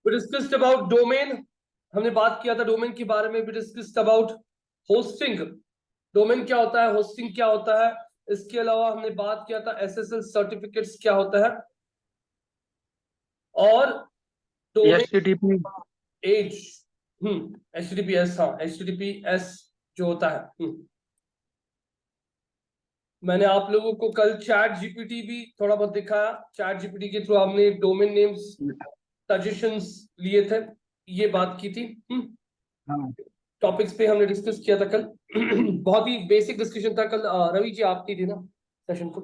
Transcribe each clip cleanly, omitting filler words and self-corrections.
We discussed about domain. हमने बात किया था डोमेन के बारे में. We discussed about hosting. Domain क्या होता है, होस्टिंग क्या होता है. इसके अलावा हमने बात किया था SSL सर्टिफिकेट्स क्या होता है और डोमेन HTTP एज. HTTPS. हाँ, HTTPS जो होता है. मैंने आप लोगों को कल चैट जीपीटी भी थोड़ा बहुत दिखाया. चैट जीपीटी के थ्रू हमने डोमेन नेम्स सजेशंस लिए थे, ये बात की थी. टॉपिक्स पे हमने डिस्कस किया था कल. बहुत ही बेसिक डिस्कशन था कल. रवि जी आप नहीं थे ना सेशन को.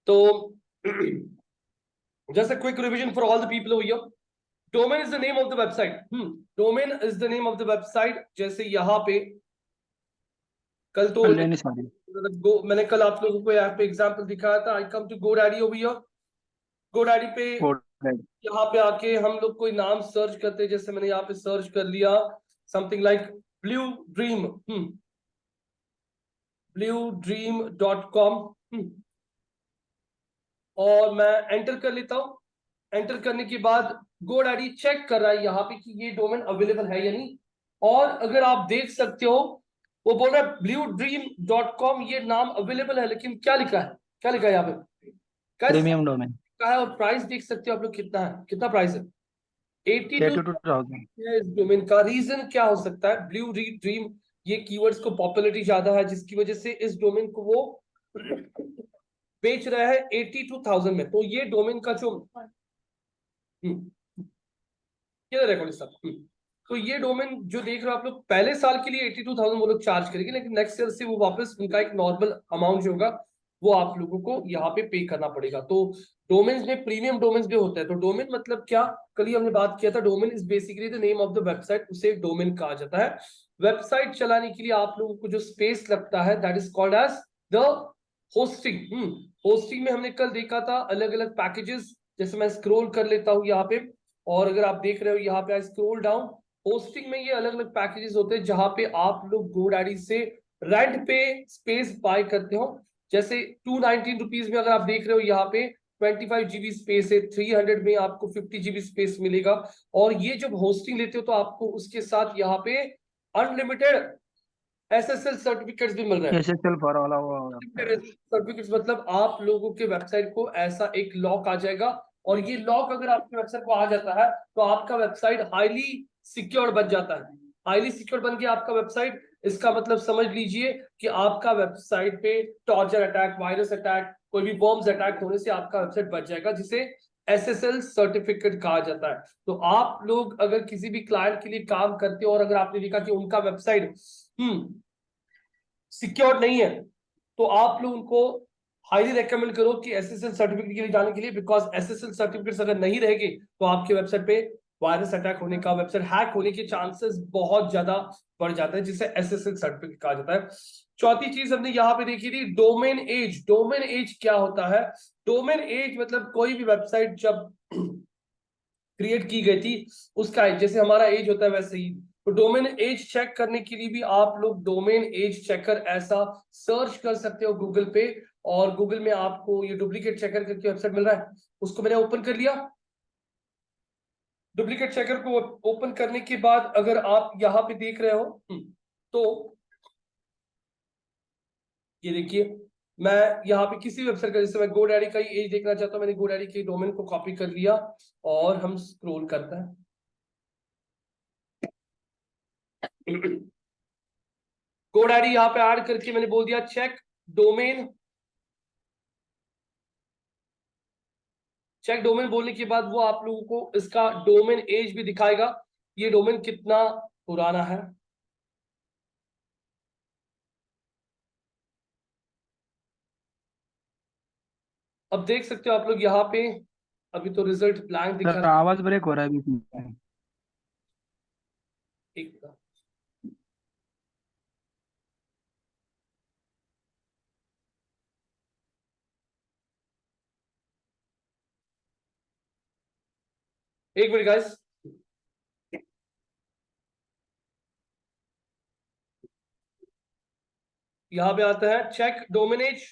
तो just a quick revision for all the people over here. Domain is the name of the website. Domain is the name of the website. जैसे यहाँ पे कल तो मैंने कल आप लोगों को यहाँ पे एग्जांपल दिखाया था. I come to GoDaddy over here. GoDaddy पे यहाँ पे आके हम लोग कोई नाम सर्च करते हैं. जैसे मैंने यहाँ पे सर्च कर लिया something like blue dream. bluedream.com. और मैं एंटर कर लेता हूं. एंटर करने के बाद GoDaddy चेक कर रहा है यहाँ पे कि ये डोमेन अवेलेबल है या नहीं. और अगर आप देख सकते हो वो बोल रहा है bluedream.com ये नाम अवेलेबल है, लेकिन क्या लिखा है, क्या लिखा है यहाँ पे, प्रीमियम डोमेन का है. और प्राइस देख सकते हो आप लोग कितना है, कितना प्राइस है, 82,000. इस डोमेन का रीजन क्या हो सकता है. ब्लू ड्रीम ये कीवर्ड्स को पॉपुलैरिटी ज्यादा है, जिसकी वजह से इस डोमेन को वो बेच रहा है 82,000 में. तो ये डोमेन का जो तो ये डोमेन जो देख रहे हो आप लोग, पहले साल के लिए 82,000 वो लोग चार्ज करेंगे, लेकिन नेक्स्ट ईयर से वो वापस उनका एक नॉर्मल अमाउंट जो होगा वो आप लोगों को यहाँ पे करना पड़ेगा. तो डोमेन्स में प्रीमियम डोमेन्स भी होता है. तो डोमेन मतलब क्या, कल ही हमने बात किया था. Domain is basically the name of the website. उसे डोमेन कहा जाता है. वेबसाइट चलाने के लिए आप लोगों को जो स्पेस लगता है that is called as the hosting. Hosting में हमने कल देखा था अलग अलग पैकेजेस. जैसे मैं स्क्रॉल कर लेता हूँ यहाँ पे, और अगर आप देख रहे हो यहाँ पे स्क्रॉल डाउन, होस्टिंग में ये अलग अलग पैकेजेस होते हैं जहां पे आप लोग GoDaddy से रेंट पे स्पेस बाय करते हो. जैसे 219 रुपीज में अगर आप देख रहे हो यहाँ पे 25 GB स्पेस है, 300 में आपको 50 GB स्पेस मिलेगा. और ये जब होस्टिंग लेते हो तो आपको उसके साथ यहाँ पे अनलिमिटेड SSL सर्टिफिकेट्स भी मिल रहे हैं. SSL फॉर ऑल सर्टिफिकेट्स मतलब आप लोगों के वेबसाइट को ऐसा एक लॉक आ जाएगा, और ये लॉक अगर आपके वेबसाइट को आ जाता है तो आपका वेबसाइट हाईली सिक्योर बन जाता है. हाईली सिक्योर बन गया आपका वेबसाइट. इसका मतलब समझ लीजिए कि आपका वेबसाइट पे टॉर्चर अटैक, वायरस अटैक, कोई भी बॉम्ब्स अटैक होने से आपका वेबसाइट बच जाएगा, जिसे SSL सर्टिफिकेट कहा जाता है. तो आप लोग अगर किसी भी क्लाइंट के लिए काम करते हो और अगर आपने देखा कि उनका वेबसाइट सिक्योर नहीं है, तो आप लोग उनको हाईली रेकमेंड करो कि SSL सर्टिफिकेट के लिए जाने के लिए. बिकॉज SSL सर्टिफिकेट्स अगर नहीं रहेंगे तो आपके वेबसाइट पे वायरस अटैक होने का, वेबसाइट हैक होने के चांसेस बहुत ज्यादा बढ़ जाते हैं, जिसे SSL सर्टिफिकेट कहा जाता है. चौथी चीज हमने यहाँ पे देखी थी डोमेन एज. डोमेन एज क्या होता है. डोमेन एज मतलब कोई भी वेबसाइट जब क्रिएट की गई थी उसका एज, जैसे हमारा एज होता है वैसे ही. तो डोमेन एज चेक करने के लिए भी आप लोग डोमेन एज चेकर ऐसा सर्च कर सकते हो गूगल पे. और गूगल में आपको ये डुप्लीकेट चेकर करके वेबसाइट मिल रहा है, उसको मैंने ओपन कर लिया. डुप्लीकेट चेकर को ओपन करने के बाद अगर आप यहाँ पे देख रहे हो तो ये देखिए, मैं यहाँ पे किसी वेबसाइट का, जैसे मैं GoDaddy का ही एज देखना चाहता हूँ, मैंने GoDaddy के डोमेन को कॉपी कर लिया और हम स्क्रॉल करते हैं. GoDaddy यहाँ पे ऐड करके मैंने बोल दिया चेक डोमेन. चेक डोमेन बोलने के बाद वो आप लोगों को इसका डोमेन एज भी दिखाएगा, ये डोमेन कितना पुराना है. अब देख सकते हो आप लोग यहाँ पे, अभी तो रिजल्ट ब्लैंक दिखा रहा है. आवाज ब्रेक हो रहा है बीच में. एक मिनट गाइस. यहाँ पे आता है check domain as.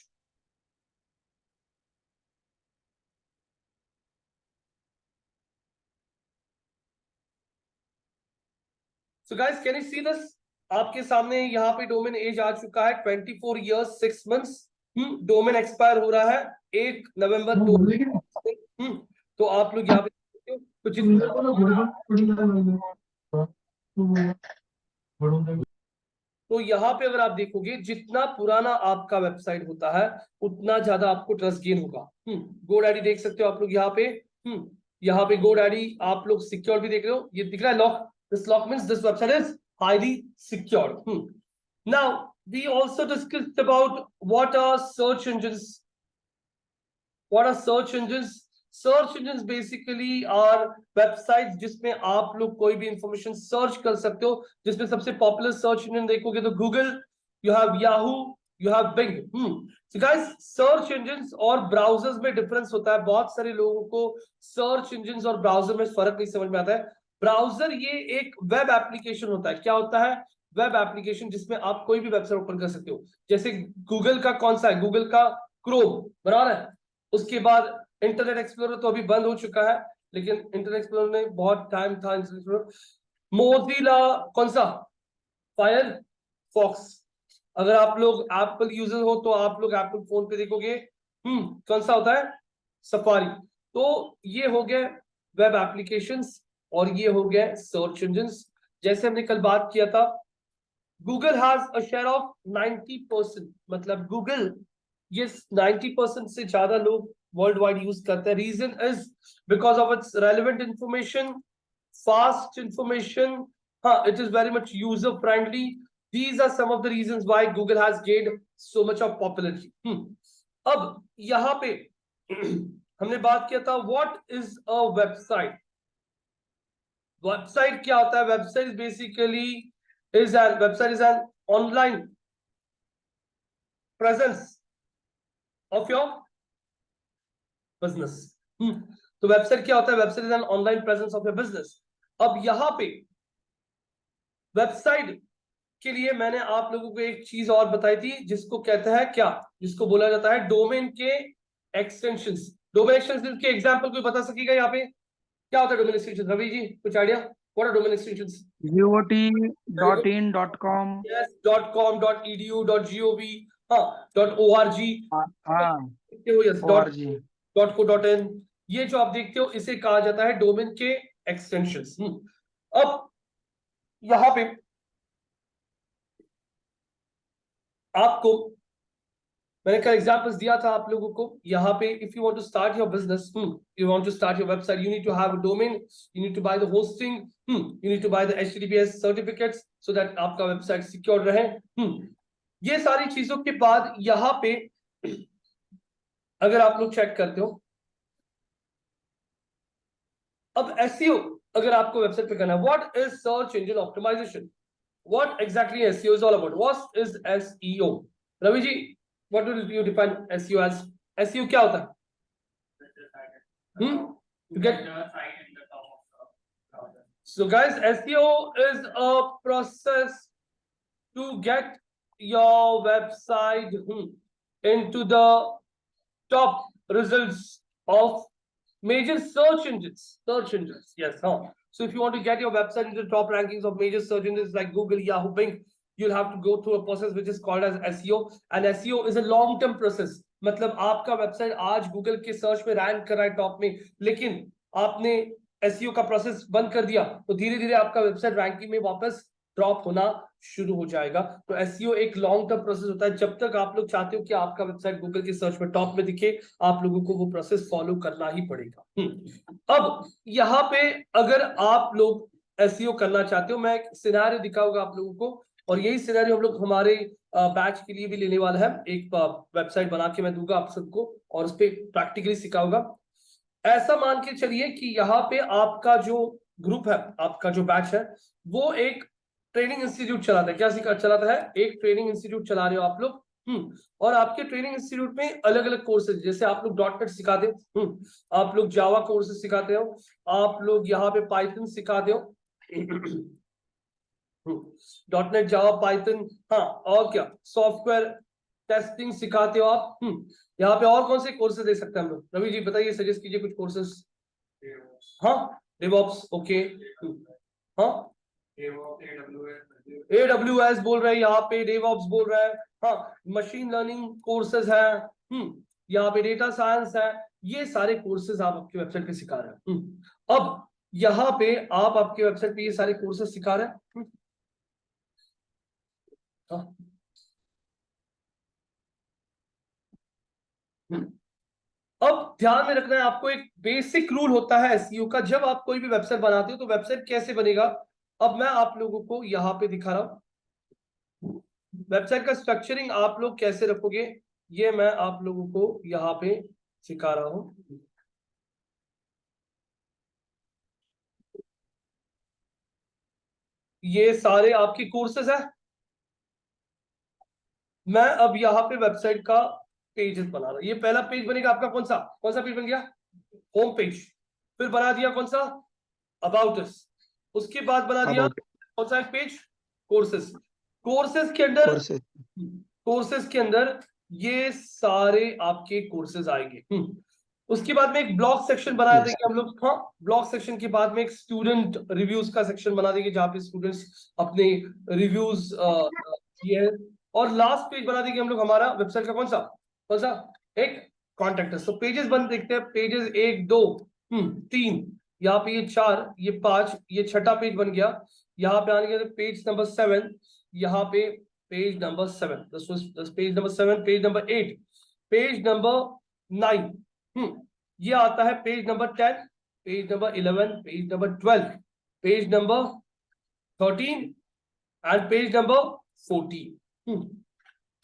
So guys can you see this? आपके सामने यहाँ पे डोमेन एज आ चुका है 24 years 6 months। डोमेन एक्सपायर हो रहा है 1 नवंबर 2। तो आप लोग यहाँ पे देखते हो, तो तो यहाँ पे अगर आप देखोगे जितना पुराना आपका वेबसाइट होता है उतना ज्यादा आपको ट्रस्ट गेन होगा। GoDaddy देख सकते हो आप लोग यहाँ पे। यहाँ पे GoDaddy आप लोग सिक्योर भी देख रहे हो, ये दिख रहा है lock. This lock means this website is highly secured. Now we also discussed about what are search engines. What are search engines? Search engines basically are websites जिसमें आप लोग कोई भी इंफॉर्मेशन सर्च कर सकते हो, जिसमें सबसे पॉपुलर सर्च इंजन देखोगे तो Google, you have Yahoo, you have Bing. So guys, search engines और ब्राउजर्स में डिफरेंस होता है। बहुत सारे लोगों को सर्च इंजन्स और ब्राउजर में फर्क नहीं समझ में आता है। ब्राउजर ये एक वेब एप्लीकेशन होता है। क्या होता है? वेब एप्लीकेशन, जिसमें आप कोई भी वेबसाइट ओपन कर सकते हो। जैसे गूगल का कौन सा है? गूगल का क्रोम, बराबर है। उसके बाद इंटरनेट एक्सप्लोरर तो अभी बंद हो चुका है, लेकिन इंटरनेट एक्सप्लोरर में बहुत टाइम था। मोजिला कौन सा? फायरफॉक्स। अगर आप लोग एप्पल यूजर हो तो आप लोग एप्पल फोन पे देखोगे कौन सा होता है? सफारी। तो ये हो गया वेब एप्लीकेशंस और ये हो गया सर्च इंजन्स। जैसे हमने कल बात किया था, Google has a share of 90%, मतलब गूगल ये 90% से ज्यादा लोग वर्ल्ड वाइड यूज करते हैं। Reason is because of its relevant information, fast information, हाँ, it is very much user friendly. These are some of the reasons why Google has gained so much of popularity. अब यहाँ पे हमने बात किया था what is a website. Website क्या होता है? Website basically website is an online presence of your business। तो वेबसाइट क्या होता है? Website is an online presence of your business. अब यहाँ पे वेबसाइट के लिए मैंने आप लोगों को एक चीज और बताई थी, जिसको कहते हैं क्या? जिसको बोला जाता है डोमेन के एक्सटेंशंस। डोमेन एक्सटेंशंस के एग्जांपल कोई बता सकेगा यहाँ पे? क्या होता है डोमेन एक्सटेंशन? रवि जी कुछ idea? What are domain extensions? GOT.in.com। yes, .com, .edu, .gov, हाँ, .org, हाँ, yes, ORG। .co.in, ये जो आप देखते हो इसे कहा जाता है डोमेन के एक्सटेंशंस। अब यहाँ पे आपको मैंने कल एग्जांपल्स दिया था आप लोगों को। यहाँ पे if you want to start your business, you want to start your website, you need to have a domain, you need to buy the hosting, you need to buy the HTTPS certificates so that आपका website secure रहे। ये सारी चीजों के बाद यहाँ पे अगर आप लोग चेक करते हो, अब SEO अगर आपको वेबसाइट पे करना है, what is search engine optimization? What exactly SEO is all about? What is SEO? Ravi ji, what do you define SEO as? SEO क्या होता है? To get. So guys, SEO is a process to get your website into the top results of major search engines. Search engines, yes, huh? So if you want to get your website into the top rankings of major search engines like Google, Yahoo, Bing, you'll have to go through a process which is called as SEO. And SEO is a long-term process. मतलब आपका website आज Google के search में rank कर रहा है top में, लेकिन आपने SEO का प्रोसेस बंद कर दिया तो धीरे धीरे आपका वेबसाइट रैंकिंग में वापस ड्रॉप होना शुरू हो जाएगा। तो SEO एक लॉन्ग टर्म प्रोसेस होता है। जब तक आप लोग चाहते हो कि आपका वेबसाइट गूगल के सर्च में टॉप में दिखे, आप लोगों को वो प्रोसेस फॉलो करना ही पड़ेगा। अब यहाँ पे अगर आप लोग SEO करना चाहते हो, मैं एक सिनेरियो दिखाऊंगा आप लोगों को, और यही सिनेरियो हम लोग हमारे बैच के लिए भी लेने वाला है। एक वेबसाइट बना के मैं दूंगा आप सबको और उस पर प्रैक्टिकली सिखाऊंगा। ऐसा मान के चलिए कि यहाँ पे आपका जो ग्रुप है, आपका जो बैच है, वो एक ट्रेनिंग इंस्टीट्यूट चलाता है। क्या चलाता है? एक ट्रेनिंग इंस्टीट्यूट चला रहे हो आप लोग। और आपके ट्रेनिंग इंस्टीट्यूट में अलग अलग कोर्सेज, जैसे आप लोग .NET सिखाते हो, आप लोग जावा कोर्सेज सिखाते हो, आप लोग यहाँ पे पाइथन सिखाते हो, .NEट, जावा, पाइथन, हाँ, और क्या सॉफ्टवेयर टेस्टिंग सिखाते हो आप। यहाँ पे और कौन से कोर्सेज दे सकते हैं हम लोग? रवि जी बताइए, सजेस्ट कीजिए कुछ कोर्सेज। हाँ, DevOps, ओके, हाँ, AWS बोल रहे हैं यहाँ पे, DevOps बोल रहा है, हाँ मशीन लर्निंग कोर्सेज है, यहाँ पे डेटा साइंस है, ये सारे कोर्सेज आप आपकी वेबसाइट पे सिखा रहे हैं। अब यहाँ पे आप आपके वेबसाइट पे ये सारे कोर्सेज सिखा रहे हैं। अब ध्यान में रखना है आपको, एक बेसिक रूल होता है एसईओ का, जब आप कोई भी वेबसाइट बनाते हो तो वेबसाइट कैसे बनेगा। अब मैं आप लोगों को यहाँ पे दिखा रहा हूं वेबसाइट का स्ट्रक्चरिंग आप लोग कैसे रखोगे, ये मैं आप लोगों को यहाँ पे सिखा रहा हूं। ये सारे आपके कोर्सेज है। मैं अब यहाँ पे वेबसाइट का पेजेस बना रहा हूं। ये पहला पेज बनेगा आपका, कौन सा पेज बन गया, होम पेज। फिर बना दिया कौन सा, अबाउट अस। उसके बाद बना दिया कौन सा पेज, कोर्सेज। कोर्सेज के अंदर ये सारे आपके कोर्सेज आएंगे। उसके बाद में एक ब्लॉग सेक्शन बना देंगे हम लोग। हाँ, ब्लॉग सेक्शन के बाद में एक स्टूडेंट रिव्यूज का सेक्शन बना देंगे जहाँ पे स्टूडेंट्स अपने रिव्यूज किए हैं। और लास्ट पेज बना देंगे हम लोग हमारा वेबसाइट का, कौन सा एक कॉन्टेक्ट अस। तो पेजेस बन देखते हैं, पेजेस 1 2 3, यहाँ पे ये 4, ये 5, ये छठा पेज बन गया। यहाँ पे आने के पेज नंबर 7, यहाँ पे page number 7, page number 7, page number 8, page number 9, ये आता है page number 10, page number 11, page number 12, page number 13 and page number 14।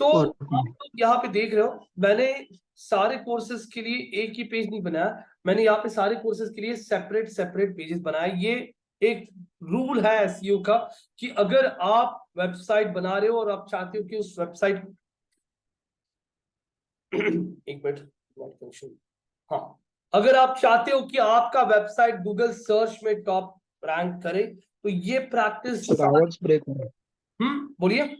तो आप यहाँ पे देख रहे हो, मैंने सारे कोर्सेज के लिए एक ही पेज नहीं बनाया, मैंने यहाँ पे सारे कोर्सेज के लिए सेपरेट पेजेस बनाए। ये एक रूल है एसईओ का कि अगर आप वेबसाइट बना रहे हो और आप चाहते हो कि उस वेबसाइट एक मिनट, हाँ, अगर आप चाहते हो कि आपका वेबसाइट गूगल सर्च में टॉप रैंक करे, तो ये प्रैक्टिस। आवाज ब्रेक हो रहा है। बोलिए।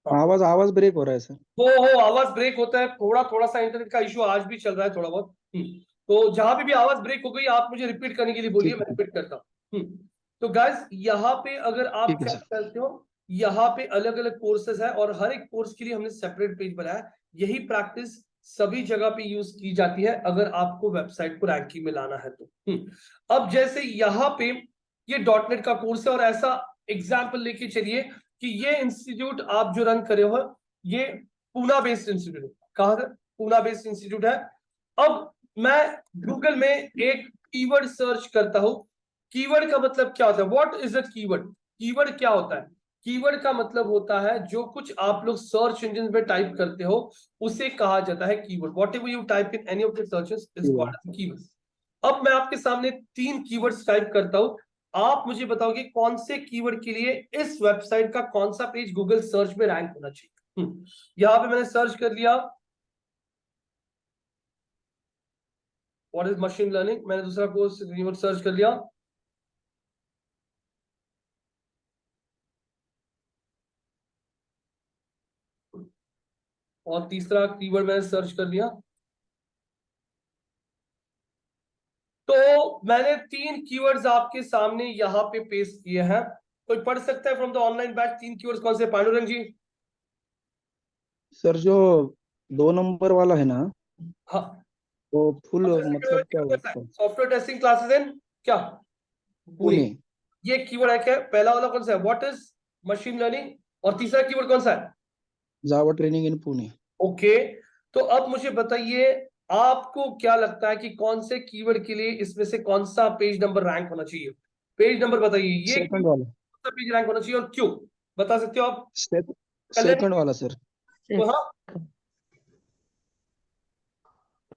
आवाज ब्रेक हो रहा है सर। हो आवाज ब्रेक होता है, थोड़ा सा इंटरनेट का इशू आज भी चल रहा है थोड़ा बहुत। तो जहां भी आवाज ब्रेक हो गई आप मुझे रिपीट करने के लिए बोलिए, मैं रिपीट करता हूँ। तो गाइस यहाँ पे अगर आप चेक करते हो, यहाँ पे अलग अलग कोर्सेज है और हर एक कोर्स के लिए हमने सेपरेट पेज बनाया। यही प्रैक्टिस सभी जगह पे यूज की जाती है अगर आपको वेबसाइट को रैंकिंग में लाना है तो। अब जैसे यहाँ पे ये डॉटनेट का कोर्स है और ऐसा एग्जाम्पल लेके चलिए कि ये इंस्टीट्यूट आप जो रन करे हो, ये पूना बेस्ड इंस्टीट्यूट है। कहां से, पूना बेस्ड इंस्टीट्यूट है। अब मैं गूगल में एक कीवर्ड सर्च करता हूं। कीवर्ड का मतलब क्या होता है, what is a keyword. Keyword क्या होता है, कीवर्ड का मतलब होता है जो कुछ आप लोग सर्च इंजन में टाइप करते हो उसे कहा जाता है keyword. What ever you type in any of the searches is called keyword. अब मैं आपके सामने 3 कीवर्ड्स टाइप करता हूं, आप मुझे बताओगे कौन से कीवर्ड के लिए इस वेबसाइट का कौन सा पेज गूगल सर्च में रैंक होना चाहिए। यहां पे मैंने सर्च कर लिया व्हाट इज मशीन लर्निंग, मैंने दूसरा कोर्स कीवर्ड सर्च कर लिया। और तीसरा कीवर्ड मैंने सर्च कर लिया। तो मैंने 3 कीवर्ड्स आपके सामने यहाँ पे पेस्ट किए हैं। कोई पढ़ सकता है from the online batch 3 keywords कौन से, पांडुरंग जी। सर जो 2 नंबर वाला है ना, हाँ, वो फुल मतलब क्या होता है, सॉफ्टवेयर टेस्टिंग क्लासेस इन क्या, पुणे। ये कीवर्ड है क्या, पहला वाला कौन सा है, व्हाट इज मशीन लर्निंग, और तीसरा कीवर्ड कौन सा है, जावा ट्रेनिंग इन पुणे। ओके। तो अब मुझे बताइए आपको क्या लगता है कि कौन से कीवर्ड के लिए इसमें से कौन सा पेज नंबर रैंक होना चाहिए। पेज नंबर बताइए, ये सेकंड वाला, कौन सा पेज रैंक होना चाहिए और क्यों, बता सकते हो आप। सेकंड वाला सर। तो हाँ,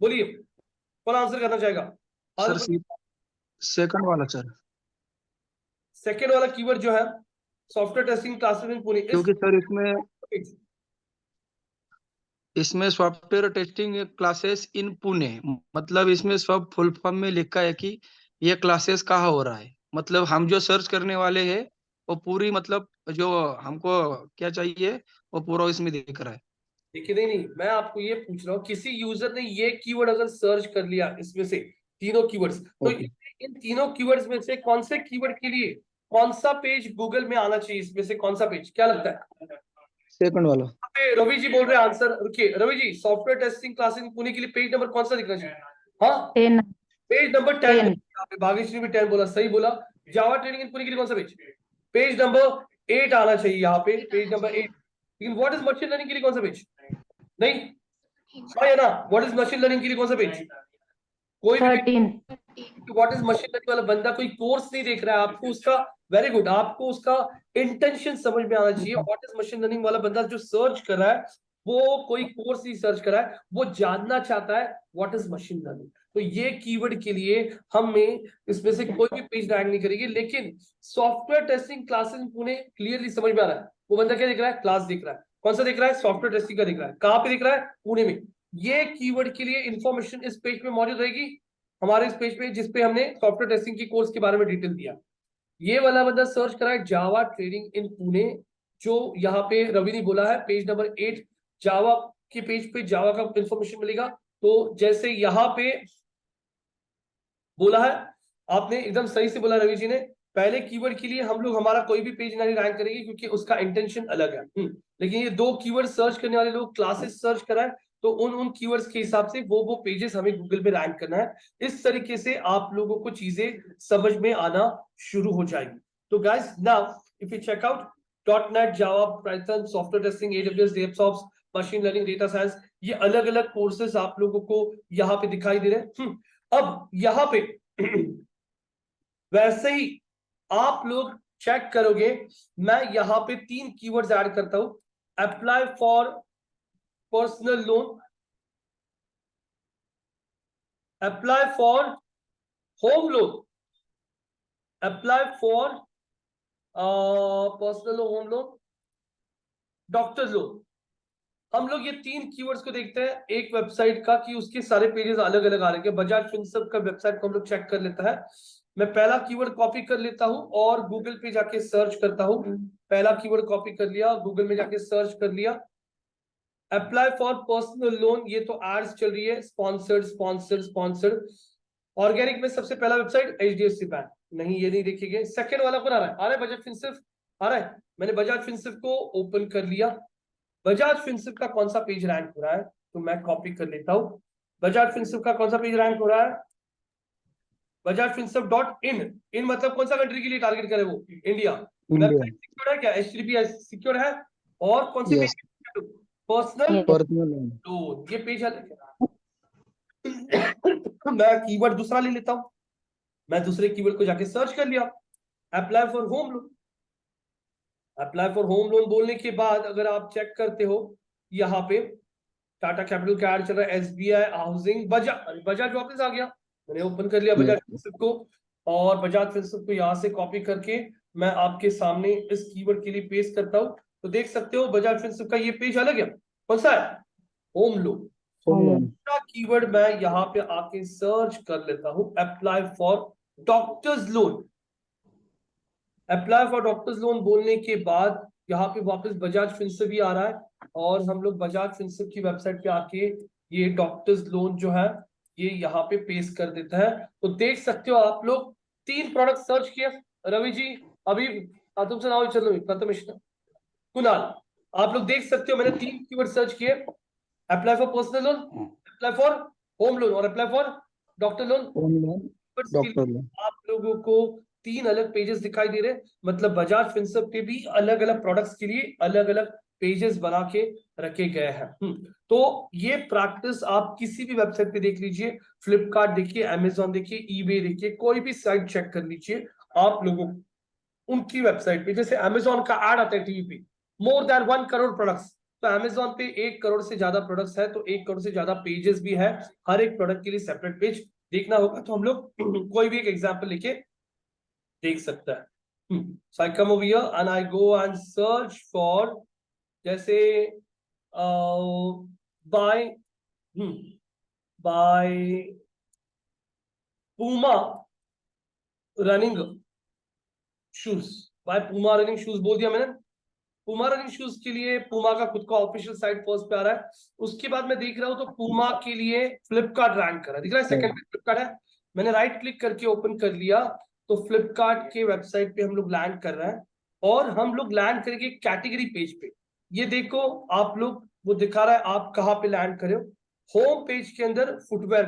बोलिए कौन आंसर करना चाहेगा। सर सेकंड वाला सर, सेकंड वाला कीवर्ड जो है software testing classes in Pune, क्योंकि सर इसमें software testing classes in Pune, मतलब इसमें सब फुल फॉर्म में लिखा है कि ये क्लासेस कहाँ हो रहा है। मतलब हम जो सर्च करने वाले हैं वो पूरी, मतलब जो हमको क्या चाहिए वो पूरा इसमें दिख रहा है। देखिए नहीं, मैं आपको ये पूछ रहा हूँ, किसी यूजर ने ये कीवर्ड अगर सर्च कर लिया इसमें से तीनों कीवर्ड्स, तो इन तीनों कीवर्ड्स में से कौन से कीवर्ड के लिए कौन सा पेज गूगल में आना चाहिए? इसमें से कौन सा पेज, क्या लगता है? सेकंड वाला। रवि जी बोल रहे हैं आंसर। रुकिए Ravi ji, software testing classes Pune के लिए पेज नंबर कौन सा दिखना चाहिए? हाँ 10। Page number 10। भाग्यश्री भी 10 बोला, सही बोला। जावा ट्रेनिंग इन पुणे के लिए कौन सा पेज? पेज नंबर 8 आना चाहिए यहाँ पे, पेज नंबर 8। लेकिन व्हाट इज मशीन लर्निंग के लिए कौन सा पेज? नहीं हाँ या ना, व्हाट इज मशीन लर्निंग के लिए कौन सा पेज? कोई भी 13। व्हाट इज मशीन लर्निंग वाला बंदा कोई कोर्स नहीं देख रहा है, आपको उसका वेरी गुड, आपको उसका इंटेंशन समझ में आना चाहिए। व्हाट इज मशीन लर्निंग वाला बंदा जो सर्च कर रहा है वो कोई कोर्स नहीं सर्च कर रहा है, वो जानना चाहता है व्हाट इज मशीन लर्निंग। तो ये कीवर्ड के लिए हमें इसमें से कोई भी पेज रैंक नहीं करेगी। लेकिन software testing classes Pune clearly समझ में आ रहा है, वो बंदा क्या देख रहा है? क्लास देख रहा है। कौन सा देख रहा है? सॉफ्टवेयर टेस्टिंग का देख रहा है। कहां पे देख रहा है? पुणे में। ये कीवर्ड के लिए इंफॉर्मेशन इस पेज पे मौजूद रहेगी, हमारे इस पेज पे, जिसपे हमने सॉफ्टवेयर टेस्टिंग की कोर्स के बारे में डिटेल दिया। ये वाला बंदा सर्च करा है जावा ट्रेनिंग इन पुणे, जो यहाँ पे रवि ने बोला है पेज नंबर 8 जावा के पेज पे जावा का इंफॉर्मेशन मिलेगा। तो जैसे यहाँ पे बोला है, आपने एकदम सही से बोला रवि जी ने, पहले कीवर्ड के लिए हम लोग हमारा कोई भी पेज नहीं रैंक करेंगे क्योंकि उसका इंटेंशन अलग है। लेकिन ये दो कीवर्ड सर्च करने वाले लोग क्लासेस सर्च करा है, तो उन कीवर्ड्स के हिसाब से वो पेजेस हमें गूगल पे रैंक करना है। इस तरीके से आप लोगों को चीजें समझ में आना शुरू हो जाएगी। तो guys now if you check out .NET, Java, Python, software testing, AWS, DevOps, machine learning, data science, ये अलग अलग कोर्सेज आप लोगों को यहाँ पे दिखाई दे रहे हैं। अब यहाँ पे वैसे ही आप लोग चेक करोगे, मैं यहाँ पे 3 कीवर्ड्स ऐड करता हूं। Apply for personal loan, apply for home loan, apply for personal loan, home loan, doctors loan. हम लोग ये 3 कीवर्ड्स को देखते हैं एक वेबसाइट का कि उसके सारे पेजेस अलग अलग आ रहे हैं। बजाज फिनसर्व का वेबसाइट को हम लोग चेक कर लेता है। मैं पहला कीवर्ड कॉपी कर लेता हूं और गूगल पे जाके सर्च करता हूं। पहला कीवर्ड कॉपी कर लिया, गूगल में जाके सर्च कर लिया, अप्लाई फॉर पर्सनल लोन। ये तो एड्स चल रही है, स्पॉन्सर्ड स्पॉन्सर्ड स्पॉन्सर्ड। ऑर्गेनिक में सबसे पहला वेबसाइट HDFC बैंक, नहीं ये नहीं देखेंगे। सेकंड वाला कौन आ रहा है? आ रहा है बजाज फिनसर्व, आ रहा है। मैंने बजाज फिनसर्व को ओपन कर लिया। बजाज फिनसर्व का कौन सा पेज रैंक हो रहा है? तो मैं कॉपी कर लेता हूं। बजाज फिनसर्व का कौन सा पेज रैंक हो रहा है? Bajaj Finserv .in। इन मतलब कौन सा कंट्री के लिए टारगेट करे? वो इंडिया। वेबसाइट सिक्योर है क्या? HTTPS सिक्योर है। और कौन से पेज? पर्सनल लोन, ये पेज है। मैं कीवर्ड दूसरा ले लेता हूं। मैं दूसरे कीवर्ड को जाके सर्च कर लिया, apply for home loan. Apply for home loan बोलने के बाद अगर आप चेक करते हो, यहाँ पे टाटा कैपिटल का ऐड चल रहा है, SBI हाउसिंग, बजाज वापस आ गया। मैंने ओपन कर लिया बजाज फिनसर्व को, और बजाज फिनसर्व को यहाँ से कॉपी करके मैं आपके सामने इस कीवर्ड के लिए पेस्ट करता हूँ। तो देख सकते हो बजाज फिनसर्व का ये पेज अलग है। कौन सा है? Home loan. दूसरा कीवर्ड मैं यहाँ पे आके सर्च कर लेता हूँ, apply for doctors loan. Apply for doctors loan बोलने के बाद यहाँ पे वापस बजाज फिनसर्व भी आ रहा है, और हम लोग बजाज फिनसर्व की वेबसाइट पे आके ये डॉक्टर्स लोन जो है ये यहाँ पे पेस्ट कर देता है। तो देख सकते हो आप लोग 3 प्रोडक्ट सर्च किए। रवि जी अभी तुमसे नाम चल रही प्रथमेश कुणाल, आप लोग देख सकते हो मैंने 3 कीवर्ड सर्च किए, apply for personal loan, apply for home loan और अप्लाई फॉर डॉक्टर लोन। आप लोगों को 3 अलग पेजेस दिखाई दे रहे हैं। मतलब बजाज फिनसर्व पे भी अलग अलग प्रोडक्ट्स के लिए अलग अलग पेजेस बना के रखे गए हैं। तो ये प्रैक्टिस आप किसी भी वेबसाइट पे देख लीजिए, फ्लिपकार्ट देखिए, अमेजॉन देखिए, ईबे देखिए, कोई भी साइट चेक कर लीजिए आप लोगों उनकी वेबसाइट पे। जैसे अमेजॉन का ऐड आता है टीवी पे, मोर देन 1 करोड़ प्रोडक्ट्स, तो अमेजॉन पे 1 करोड़ से ज्यादा प्रोडक्ट्स है, तो 1 करोड़ से ज्यादा पेजेस भी है। हर एक प्रोडक्ट के लिए सेपरेट पेज देखना होगा। तो हम लोग कोई भी एक एग्जांपल लेके देख सकता है। So I come over here and I go and search for, जैसे by Puma running shoes, by Puma running shoes बोल दिया मैंने। Puma रनिंग शूज के लिए Puma का खुद का ऑफिशियल साइट फर्स्ट पे आ रहा है। उसके बाद मैं देख रहा हूं तो Puma के लिए फ्लिपकार्ट रैंक कर रहा है, दिख रहा है सेकंड पे फ्लिपकार्ट है। मैंने राइट क्लिक करके ओपन कर लिया, तो फ्लिपकार्ट के वेबसाइट पे हम लोग लैंड कर रहे हैं और हम लोग लैंड करेंगे कैटेगरी पेज पे। ये देखो आप लोग, वो दिखा रहा है आप कहाँ पे लैंड करे हो। होम पेज के अंदर फुटवेयर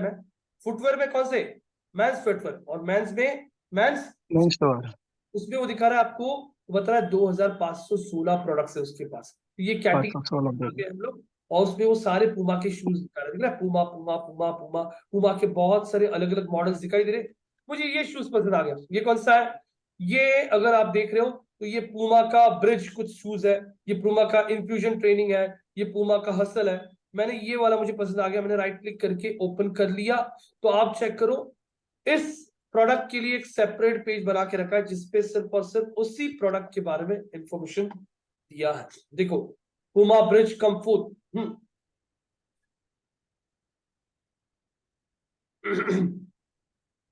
में कौन से, मेंस फुटवेयर, और मेंस में मेंस, मेन स्टोर। उसमें वो दिखा रहा है आपको, बता रहा है 2516 प्रोडक्ट्स है उसके पास। तो ये कैटेगरी 516। हम लोग, और उसमें वो सारे पूमा के शूज दिखा रहे हैं, Puma Puma Puma Puma Puma के बहुत सारे अलग अलग मॉडल्स दिखाई दे रहे। मुझे ये शूज पसंद आ गया। ये कौन सा है, ये अगर आप देख रहे हो तो ये पूमा का ब्रिज कुछ शूज है, ये पूमा का इन्फ्यूजन ट्रेनिंग है, ये पूमा का हसल है। मैंने ये वाला मुझे पसंद आ गया, मैंने राइट क्लिक करके ओपन कर लिया। तो आप चेक करो, इस प्रोडक्ट के लिए एक सेपरेट पेज बना के रखा है जिसपे सिर्फ और सिर्फ उसी प्रोडक्ट के बारे में इंफॉर्मेशन दिया है। देखो, Puma bridge comfort,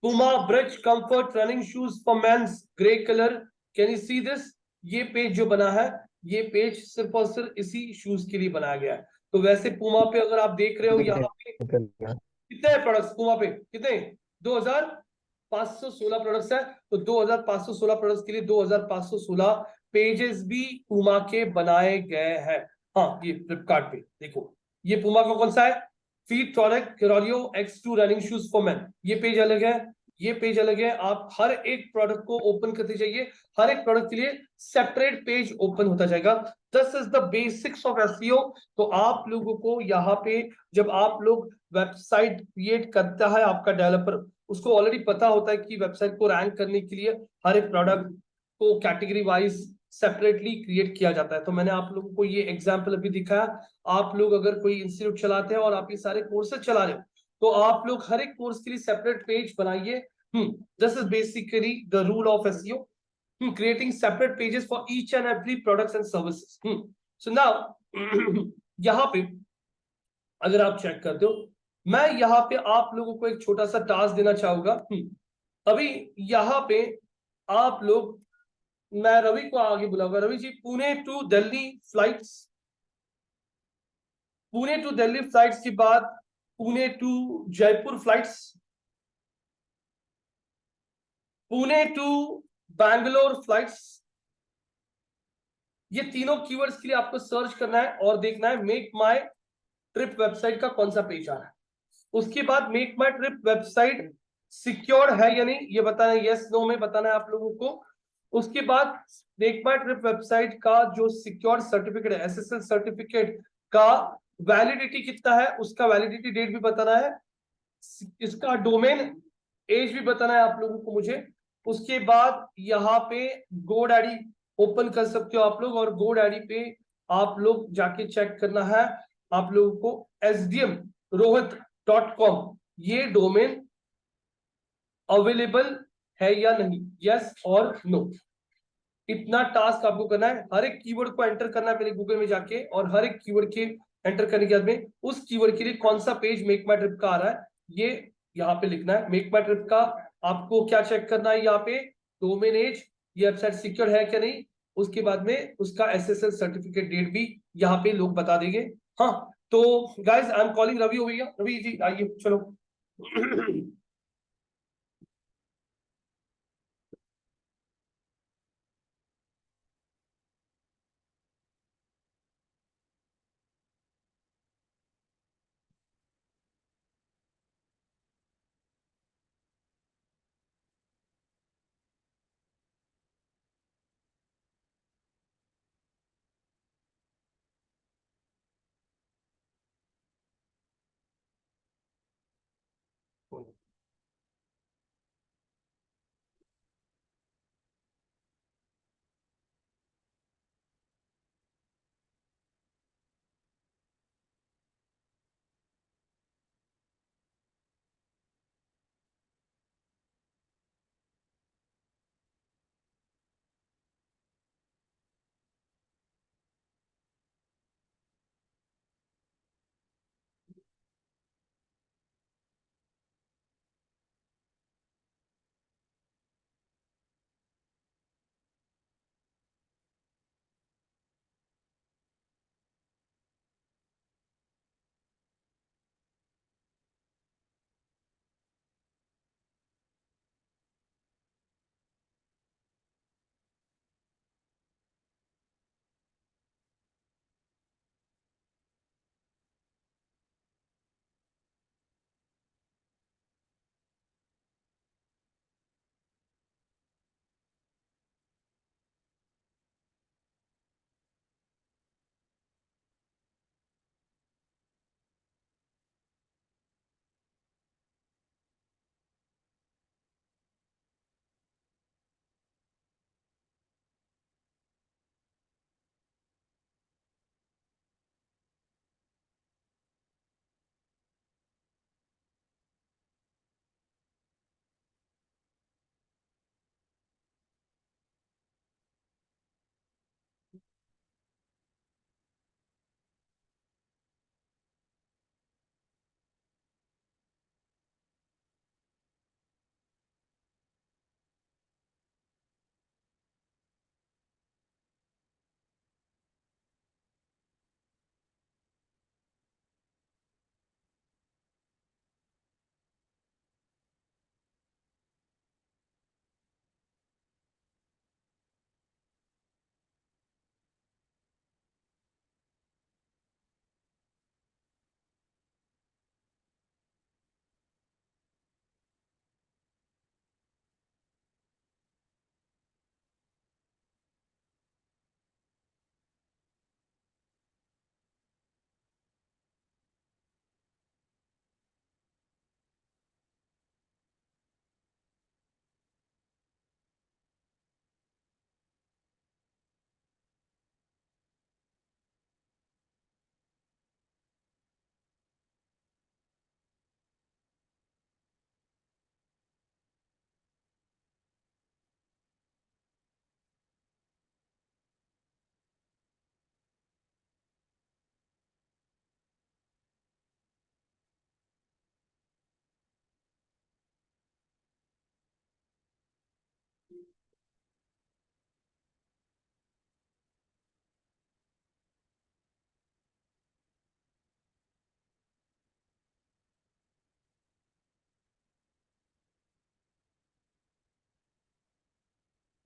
Puma bridge comfort running shoes for mens, grey colour, can you see this. ये पेज जो बना है, ये पेज सिर्फ और सिर्फ इसी शूज के लिए बनाया गया है। तो वैसे पुमा पे अगर आप देख रहे हो यहाँ पे कितने प्रोडक्ट्स, पुमा पे कितने, 2516 प्रोडक्ट्स है। तो 2516 प्रोडक्ट्स के लिए 2516 पेजेस भी पुमा के बनाए गए हैं। हाँ, ये फ्लिपकार्ट पे देखो, ये पुमा का कौन सा है, फीट प्रोडक्ट केरोलियो X2 running shoes for man, ये पेज अलग है, ये पेज अलग है। आप हर एक प्रोडक्ट को ओपन करते जाइए, हर एक प्रोडक्ट के लिए सेपरेट पेज ओपन होता जाएगा। This is the basics of SEO. तो आप लोगों को यहाँ पे, जब आप लोग वेबसाइट क्रिएट करता है आपका डेवलपर, उसको ऑलरेडी पता होता है कि वेबसाइट को रैंक करने के लिए हर एक प्रोडक्ट को कैटेगरी वाइज सेपरेटली क्रिएट किया जाता है। तो मैंने आप लोगों को ये एग्जांपल अभी दिखाया। आप लोग अगर कोई इंस्टीट्यूट चलाते हैं और आप ये सारे कोर्सेज चला रहे हो, तो आप लोग हर एक कोर्स के लिए सेपरेट पेज बनाइए। This is basically the rule of SEO, creating separate pages for each and every products and services. So now यहाँ पे अगर आप चेक करते हो, मैं यहाँ पे आप लोगों को एक छोटा सा टास्क देना चाहूंगा। अभी यहाँ पे आप लोग, मैं रवि को आगे बुलाऊंगा। Ravi ji, Pune to Delhi flights, Pune to Delhi flights के बाद Pune to Jaipur flights, Pune to Bangalore flights, ये तीनों कीवर्ड्स के लिए आपको सर्च करना है और देखना है मेक माई ट्रिप वेबसाइट का कौन सा पेज आ रहा है। उसके बाद मेक माई ट्रिप वेबसाइट सिक्योर्ड है या नहीं, ये बताना है, यस नो में बताना है आप लोगों को। उसके बाद मेक माई ट्रिप वेबसाइट का जो सिक्योर्ड सर्टिफिकेट है, एसएसएल सर्टिफिकेट का वैलिडिटी कितना है, उसका वैलिडिटी डेट भी बताना है। इसका डोमेन एज भी बताना है आप लोगों को मुझे। उसके बाद यहाँ पे GoDaddy ओपन कर सकते हो आप लोग, और GoDaddy पे आप लोग जाके चेक करना है आप लोगों को sdmrohit.com, ये डोमेन अवेलेबल है या नहीं, यस और नो। इतना टास्क आपको करना है, हर एक कीवर्ड को एंटर करना है मेरे गूगल में जाके, और हर एक कीवर्ड के एंटर करने के बाद में उस कीवर्ड के लिए कौन सा पेज मेक माई ट्रिप का आ रहा है, ये यहाँ पे लिखना है। मेक माई ट्रिप का आपको क्या चेक करना है, यहाँ पे डोमेन एज, ये वेबसाइट सिक्योर है क्या नहीं, उसके बाद में उसका एसएसएल सर्टिफिकेट डेट भी यहाँ पे लोग बता देंगे। हाँ, तो guys I am calling Ravi हो गया, रवि जी आइए चलो।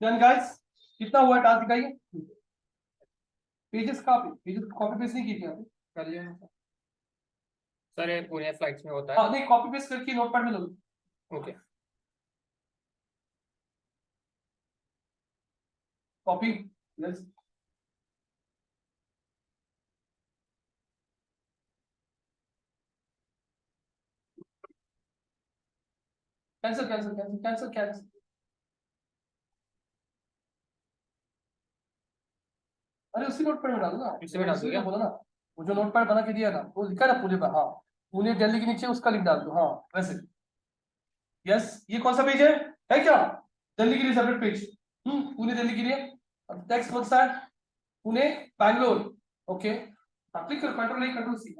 डन गाइस, कितना हुआ टास्क दिखाइए। पेजेस कॉपी पेस्ट नहीं की थी आपने? कर लिया सर, ये पुणे फ्लाइट्स में होता है। हाँ नहीं, कॉपी पेस्ट करके नोटपैड में लो। Okay, copy, yes. Cancel cancel cancel cancel cancel. अरे उसी नोटपैड में डालो ना, इसी में डाल दूं क्या? बोला ना, वो जो नोटपैड बना के दिया ना, वो लिखा ना पुणे पर, हाँ पुणे दिल्ली के नीचे उसका लिख डाल दो, हाँ वैसे। यस, ये कौन सा पेज है क्या? दिल्ली के लिए सेपरेट पेज। पुणे दिल्ली के लिए। अब टेक्स्ट कौन सा है? पुणे बैंगलोर। ओके, क्लिक करो, कंट्रोल नहीं, कंट्रोल सी,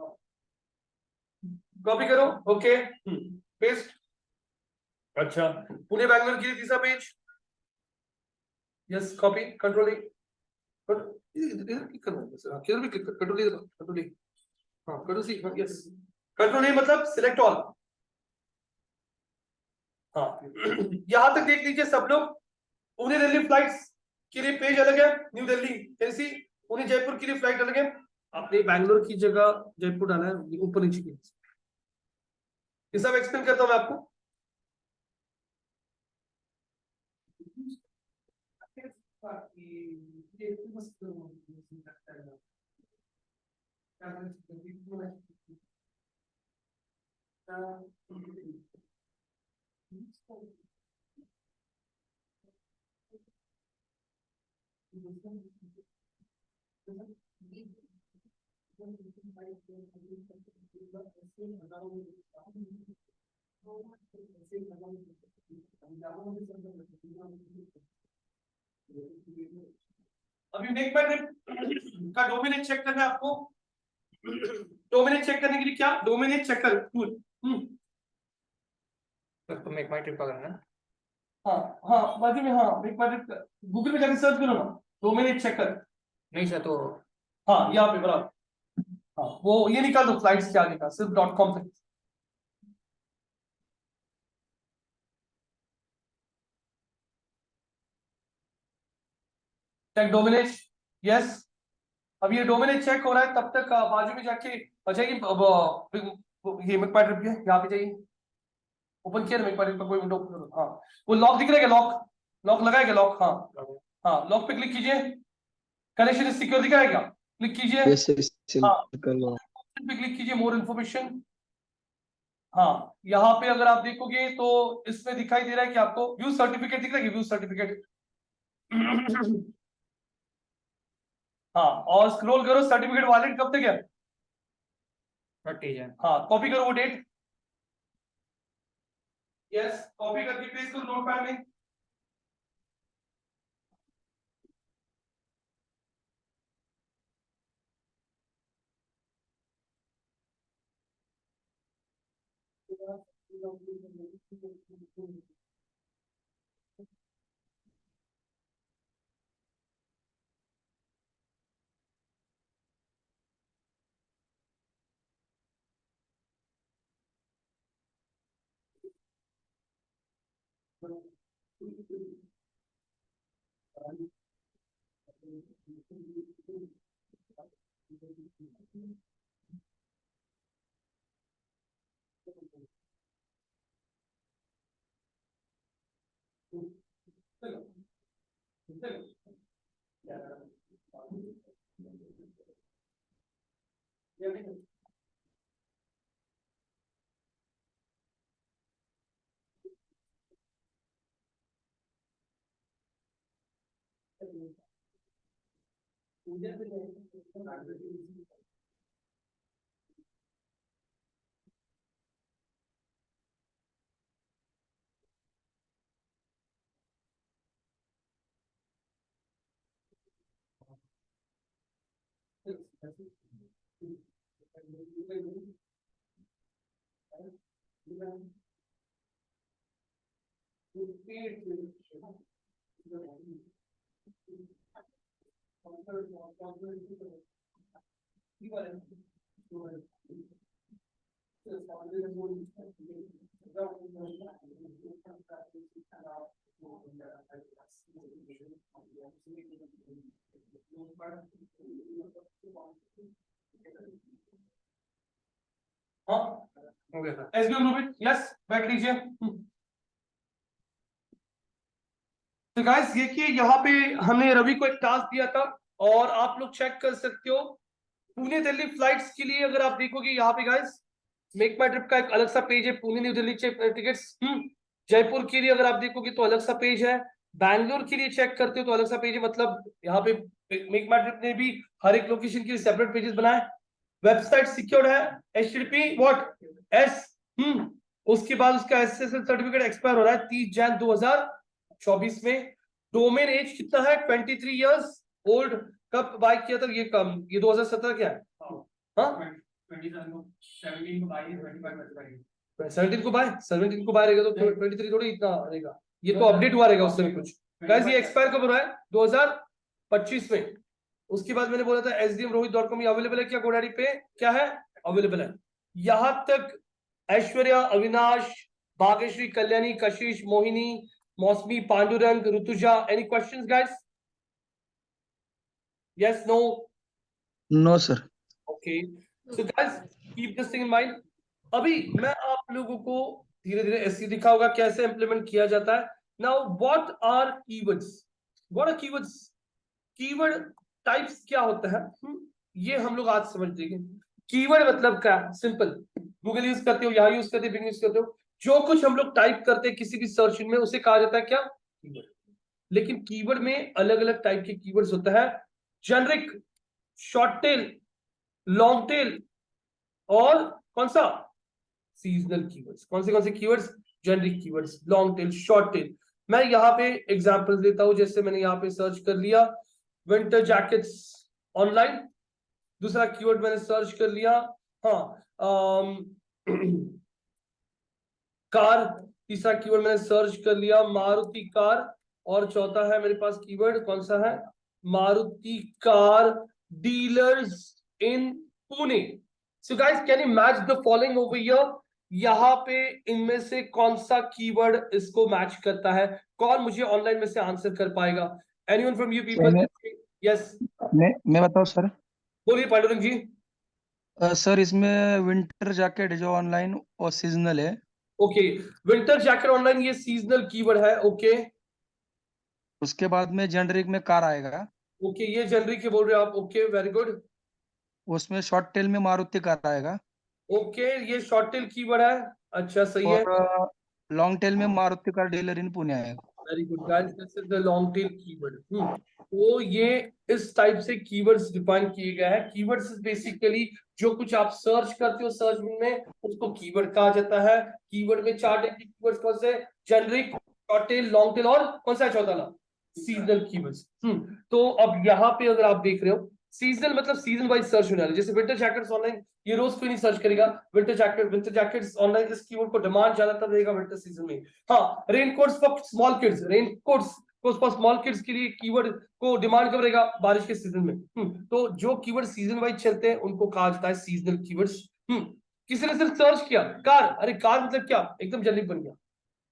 कॉपी करो। Okay, paste. अच्छा, पुणे बैंगलोर के लिए तीसरा पेज। यस, कॉपी, कंट्रोल इधर क्लिक करना है सर, किधर भी क्लिक कर, कंट्रोल इधर, कंट्रोल, हाँ control C, yes, control A मतलब सिलेक्ट ऑल। हाँ यहां तक देख लीजिए सब लोग। पुणे दिल्ली फ्लाइट्स के लिए पेज अलग है, न्यू दिल्ली कैसी, पुणे जयपुर के लिए फ्लाइट अलग है। आपने बैंगलोर की जगह जयपुर डाला है, ऊपर नीचे की। ये सब एक्सप्लेन करता हूं मैं आपको। अभी नेक बाय नेक का डोमेन चेक करना है आपको। डोमेन चेक करने के लिए क्या, डोमेन चेकर टूल। सर तो मेक माई ट्रिप का करना है। हाँ हाँ, बाजू में, हाँ एक बार गूगल पे जाकर सर्च करो ना, डोमेन चेकर। नहीं सर, तो हाँ यहाँ पे बराबर, हाँ वो ये निकाल दो, फ्लाइट्स क्या निकाल, सिर्फ .com तक। Check domains, yes. अब ये डोमिनेज चेक हो रहा है, तब तक बाजू में जाके, अच्छा ये मेक माई ट्रिप यहाँ पे जाइए, ओपन किया मेक माई ट्रिप का कोई विंडो ओपन करो। हाँ वो लॉक दिख रहा है क्या, लॉक, लॉक लगाएगा लॉक, हाँ हाँ लॉक पे क्लिक कीजिए। कनेक्शन सिक्योर दिख रहा है क्या, क्लिक कीजिए। यस हाँ कर लो। पे क्लिक कीजिए, मोर इन्फॉर्मेशन। हाँ यहाँ पे अगर आप देखोगे तो इसमें दिखाई दे रहा है कि आपको व्यू सर्टिफिकेट दिख रहा है, व्यू सर्टिफिकेट। हाँ और स्क्रॉल करो, सर्टिफिकेट वैलिड कब तक है? 30 है। हाँ कॉपी करो वो डेट। यस, कॉपी करके पेस्ट करो नोटपैड में। हो गया था। एसबीएम रोबिन, यस बैठ लीजिए। तो गाइस देखिए यहाँ पे हमने रवि को एक टास्क दिया था और आप लोग चेक कर सकते हो पुणे दिल्ली फ्लाइट्स के लिए। अगर आप देखोगे यहाँ पे गाइस मेक माई ट्रिप का एक अलग सा पेज है, पुणे न्यू दिल्ली टिकट्स। जयपुर के लिए अगर आप देखोगे तो अलग सा पेज है, बैंगलोर के लिए चेक करते हो तो अलग सा पेज है। मतलब यहाँ पे मेक माई ट्रिप ने भी हर एक लोकेशन के लिए सेपरेट पेजेस बनाए। वेबसाइट सिक्योर्ड है, HTTP व्हाट एस उसके बाद उसका SSL सर्टिफिकेट एक्सपायर हो रहा है 30 जैन 2024 में। डोमेन एज कितना है 23 इयर्स ओल्ड। कब बाय किया था ये? कम ये 2017 क्या है? हाँ 17 को बाय, 17 को बाय रहेगा तो 23 थोड़ी इतना रहेगा, ये तो अपडेट हुआ रहेगा उससे भी कुछ। गाइस ये एक्सपायर कब हो रहा है? 2025 में। उसके बाद मैंने बोला था sdmrohit.com ये अवेलेबल है क्या GoDaddy पे? क्या है? अवेलेबल है। यहां तक Aishwarya, Avinash, Bhagyashree, Kalyani, Kashish, Mohini, Mausami, Pandurang, Rutuja, any questions guys? Yes no? No sir. Okay so guys keep this thing in mind. अभी मैं आप लोगों को धीरे धीरे ऐसे दिखा होगा कैसे इंप्लीमेंट किया जाता है। Now what are keywords? What are keywords? Keyword types क्या होता है ये हम लोग आज समझ लेंगे। कीवर्ड मतलब क्या? सिंपल, गूगल यूज करते हो, यहाँ यूज करते हो, बिंग यूज करते हो, जो कुछ हम लोग टाइप करते हैं किसी भी सर्च में उसे कहा जाता है क्या? कीवर्ड। लेकिन कीवर्ड में अलग अलग टाइप के कीवर्ड्स होता है, generic, short tail, long tail और कौन सा? Seasonal keywords. कौन से keywords? Generic keywords, long tail, short tail. मैं यहाँ पे एग्जांपल देता हूं, जैसे मैंने यहाँ पे सर्च कर लिया विंटर जैकेट्स ऑनलाइन, दूसरा कीवर्ड मैंने सर्च कर लिया कार, तीसरा कीवर्ड मैंने सर्च कर लिया मारुति कार, और चौथा है मेरे पास कीवर्ड कौन सा है? Maruti car dealers in Pune. So guys can you match the following over here? यहाँ पे इनमें से कौन सा कीवर्ड इसको मैच करता है? कौन मुझे ऑनलाइन में से आंसर कर पाएगा? Anyone from you people? Yes मैं बताऊं सर? बोलिए पांडुरंग जी। सर इसमें विंटर जैकेट जो ऑनलाइन और सीजनल है। ओके विंटर जैकेट ऑनलाइन ये सीजनल कीवर्ड है। ओके उसके बाद में जेनरिक में कार आएगा। ओके ये जनवरी के बोल रहे हो आप? Okay very good. उसमें शॉर्ट टेल में मारुति कार आएगा। ओके ये शॉर्ट टेल कीवर्ड है, अच्छा सही है। और लॉन्ग टेल में Maruti car dealer in Pune आएगा। Very good guys, this is the long tail keyword. तो ये इस टाइप से कीवर्ड्स डिफाइन किए गए हैं। कीवर्ड्स बेसिकली जो कुछ आप सर्च करते हो सर्च में उसको कीवर्ड कहा जाता है। कीवर्ड में चार टाइप के कीवर्ड्स कौन से? Generic, short tail, long tail और कौन सा है चौथा नाम? Seasonal keywords. तो अब यहाँ पे अगर आप देख रहे हो सीजनल मतलब सीजन वाइज सर्च होने वाले, जैसे विंटर जैकेट्स ऑनलाइन ये रोज कोई नहीं सर्च करेगा विंटर जैकेट्स ऑनलाइन, इस कीवर्ड को डिमांड ज्यादातर रहेगा विंटर सीजन में। हाँ raincoats for small kids, raincoats for small kids के लिए कीवर्ड को डिमांड कब रहेगा? बारिश के सीजन में। तो जो कीवर्ड सीजन वाइज चलते हैं उनको कहा जाता है सीजनल कीवर्ड्स। किसी ने सिर्फ सर्च किया कार, अरे कार मतलब क्या? एकदम जनरल बन गया।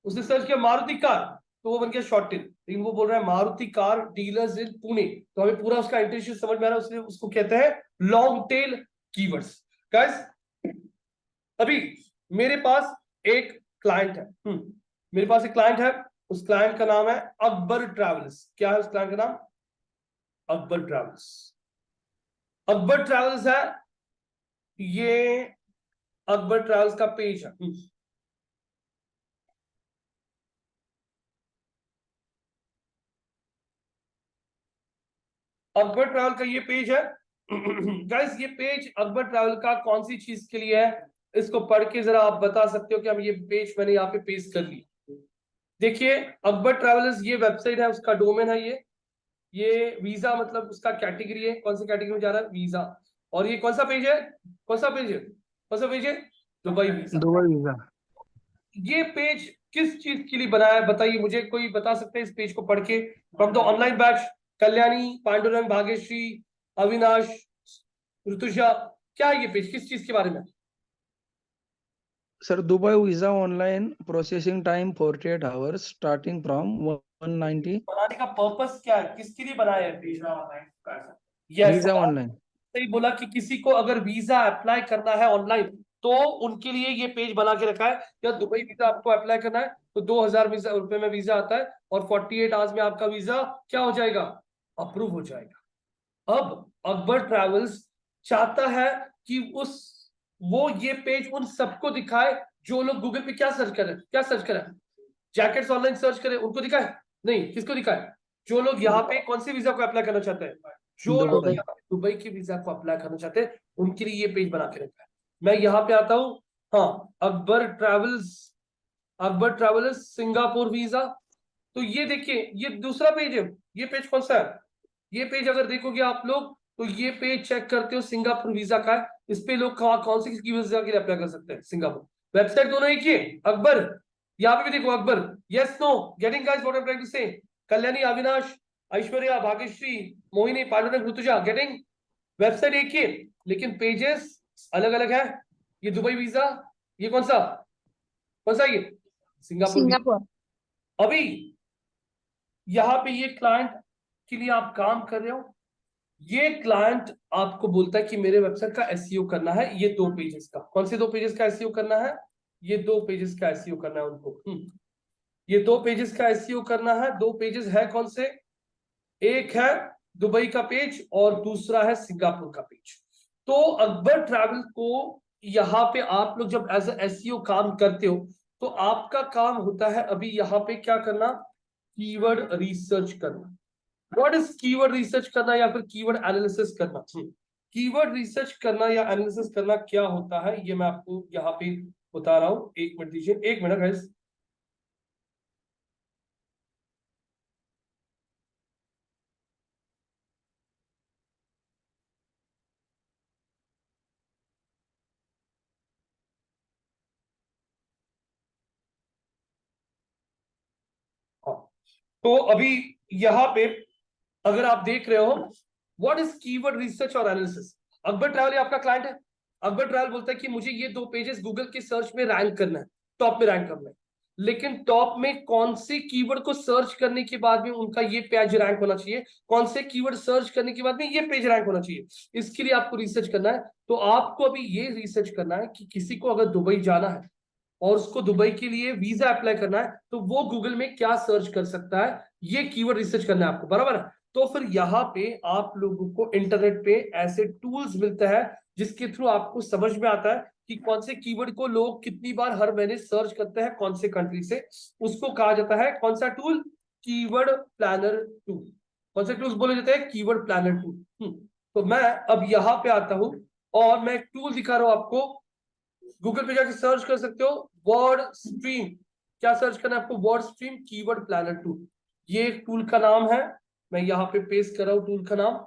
उसने सर्च किया मारुति कार तो वो बन गया शॉर्ट टेल। लेकिन वो बोल रहा है मारुति कार डीलर्स इन पुणे, तो हमें पूरा उसका इंटेंशन समझ में आ रहा है, उसने उसको कहते हैं लॉन्ग टेल कीवर्ड्स। गाइस अभी मेरे पास एक क्लाइंट है, मेरे पास एक क्लाइंट है, उस क्लाइंट का नाम है अकबर ट्रैवल्स। क्या है उस क्लाइंट का नाम? अकबर ट्रैवल्स। अकबर ट्रैवल्स है, ये अकबर ट्रैवल्स का पेज है। अकबर ट्रैवल का ये पेज है। गाइस ये पेज अकबर ट्रैवल का कौन सी चीज के लिए है? इसको पढ़ के जरा आप बता सकते हो कि हम ये पेज मैंने यहाँ पे पेस्ट कर ली। देखिए अकबर ट्रैवलर्स ये वेबसाइट है, उसका डोमेन है ये वीजा मतलब उसका कैटेगरी है, कौन सी कैटेगरी में जा रहा है? वीजा। और ये कौन सा पेज है? कौन सा पेज है? कौन सा पेज है? Dubai visa. Dubai visa. ये पेज किस चीज के लिए बनाया है बताइए मुझे, कोई बता सकते हैं इस पेज को पढ़ के? From the online batch Kalyani, Pandurang, Bhagyashree, Avinash, Rutusha, क्या है ये पेज, किस चीज के बारे में? Sir Dubai visa online processing time 48 hours starting from 190। बनाने का पर्पस क्या है, किसके लिए बनाया है पेज? Yes visa online. सही बोला कि किसी को अगर वीजा अप्लाई करना है ऑनलाइन तो उनके लिए ये पेज बना के रखा है। या दुबई वीजा आपको अप्लाई करना है तो 2000 रुपए में वीजा आता है और 48 आवर्स में आपका वीजा क्या हो जाएगा, अप्रूव हो जाएगा। अब अकबर ट्रैवल्स चाहता है कि वो ये पेज उन सबको दिखाए जो लोग गूगल पे क्या सर्च करें, जैकेट्स ऑनलाइन सर्च करें, उनको दिखाए नहीं, किसको दिखाए, जो लोग यहाँ पे कौन से वीजा को अप्लाई करना चाहते हैं, जो लोग यहाँ पे दुबई के वीजा को अप्लाई करना चाहते हैं उनके लिए ये पेज बना के रखा है। मैं यहाँ पे आता हूँ, हाँ, अकबर ट्रैवल्स सिंगापुर वीजा। तो ये देखिए, ये दूसरा पेज है। ये पेज कौन सा है, ये पेज अगर देखोगे आप लोग तो ये पेज चेक करते हो सिंगापुर वीजा का है। इस पे लोग कौन सी किसकी वीजा के लिए अप्लाई कर सकते हैं, सिंगापुर। वेबसाइट दोनों एक ही है, अकबर, यहाँ पे भी देखो Akbar, yes no, getting guys what I am trying to say, Kalyani, Avinash, Aishwarya, Bhagyashree, Mohini, Pandurang, Rutuja, getting, website एक ही है लेकिन पेजेस अलग अलग है। ये दुबई वीजा, ये कौन सा ये सिंगापुर। अभी यहाँ पे ये क्लाइंट के लिए आप काम कर रहे हो, ये क्लाइंट आपको बोलता है कि मेरे वेबसाइट का एसईओ करना है, ये 2 पेजेस का, कौन से 2 पेजेस का एसईओ करना है, ये 2 पेजेस का एसईओ करना है उनको। ये 2 पेजेस का एसईओ करना है। 2 पेजेस है कौन से, एक है दुबई का पेज और दूसरा है सिंगापुर का पेज। तो अकबर ट्रैवल को यहाँ पे आप लोग जब एज एसईओ काम करते हो तो आपका काम होता है अभी यहाँ पे क्या करना, कीवर्ड रिसर्च करना। व्हाट इज कीवर्ड रिसर्च करना या फिर कीवर्ड एनालिसिस करना। कीवर्ड रिसर्च करना या एनालिसिस करना क्या होता है ये मैं आपको यहाँ पे बता रहा हूँ। 1 मिनट दीजिए, 1 मिनट गाइस। तो अभी यहाँ पे अगर आप देख रहे हो व्हाट इज कीवर्ड रिसर्च और एनालिसिस, अकबर ट्रैवल ये आपका क्लाइंट है। अकबर ट्रैवल बोलता है कि मुझे ये 2 पेजेस गूगल के सर्च में रैंक करना है, टॉप में रैंक करना है, लेकिन टॉप में कौन से कीवर्ड को सर्च करने के बाद में उनका ये पेज रैंक होना चाहिए, कौन से कीवर्ड सर्च करने के बाद में ये पेज रैंक होना चाहिए, इसके लिए आपको रिसर्च करना है। तो आपको अभी ये रिसर्च करना है कि किसी को अगर दुबई जाना है और उसको दुबई के लिए वीजा अप्लाई करना है तो वो गूगल में क्या सर्च कर सकता है, ये कीवर्ड रिसर्च करना है आपको, बराबर है। तो फिर यहाँ पे आप लोगों को इंटरनेट पे ऐसे टूल्स मिलते हैं जिसके थ्रू आपको समझ में आता है कि कौन से कीवर्ड को लोग कितनी बार हर महीने सर्च करते हैं, कौन से कंट्री से, उसको कहा जाता है कौन सा टूल, कीवर्ड प्लानर टूल। कौन से टूल्स बोले जाते हैं, कीवर्ड प्लानर टूल। तो मैं अब यहाँ पे आता हूं और मैं एक टूल दिखा रहा हूं आपको, गूगल पे जाके सर्च कर सकते हो वर्ड स्ट्रीम। क्या सर्च करना है आपको, word stream keyword planner tool, ये एक टूल का नाम है। मैं यहाँ पे पेस्ट कर रहा हूँ टूल का नाम,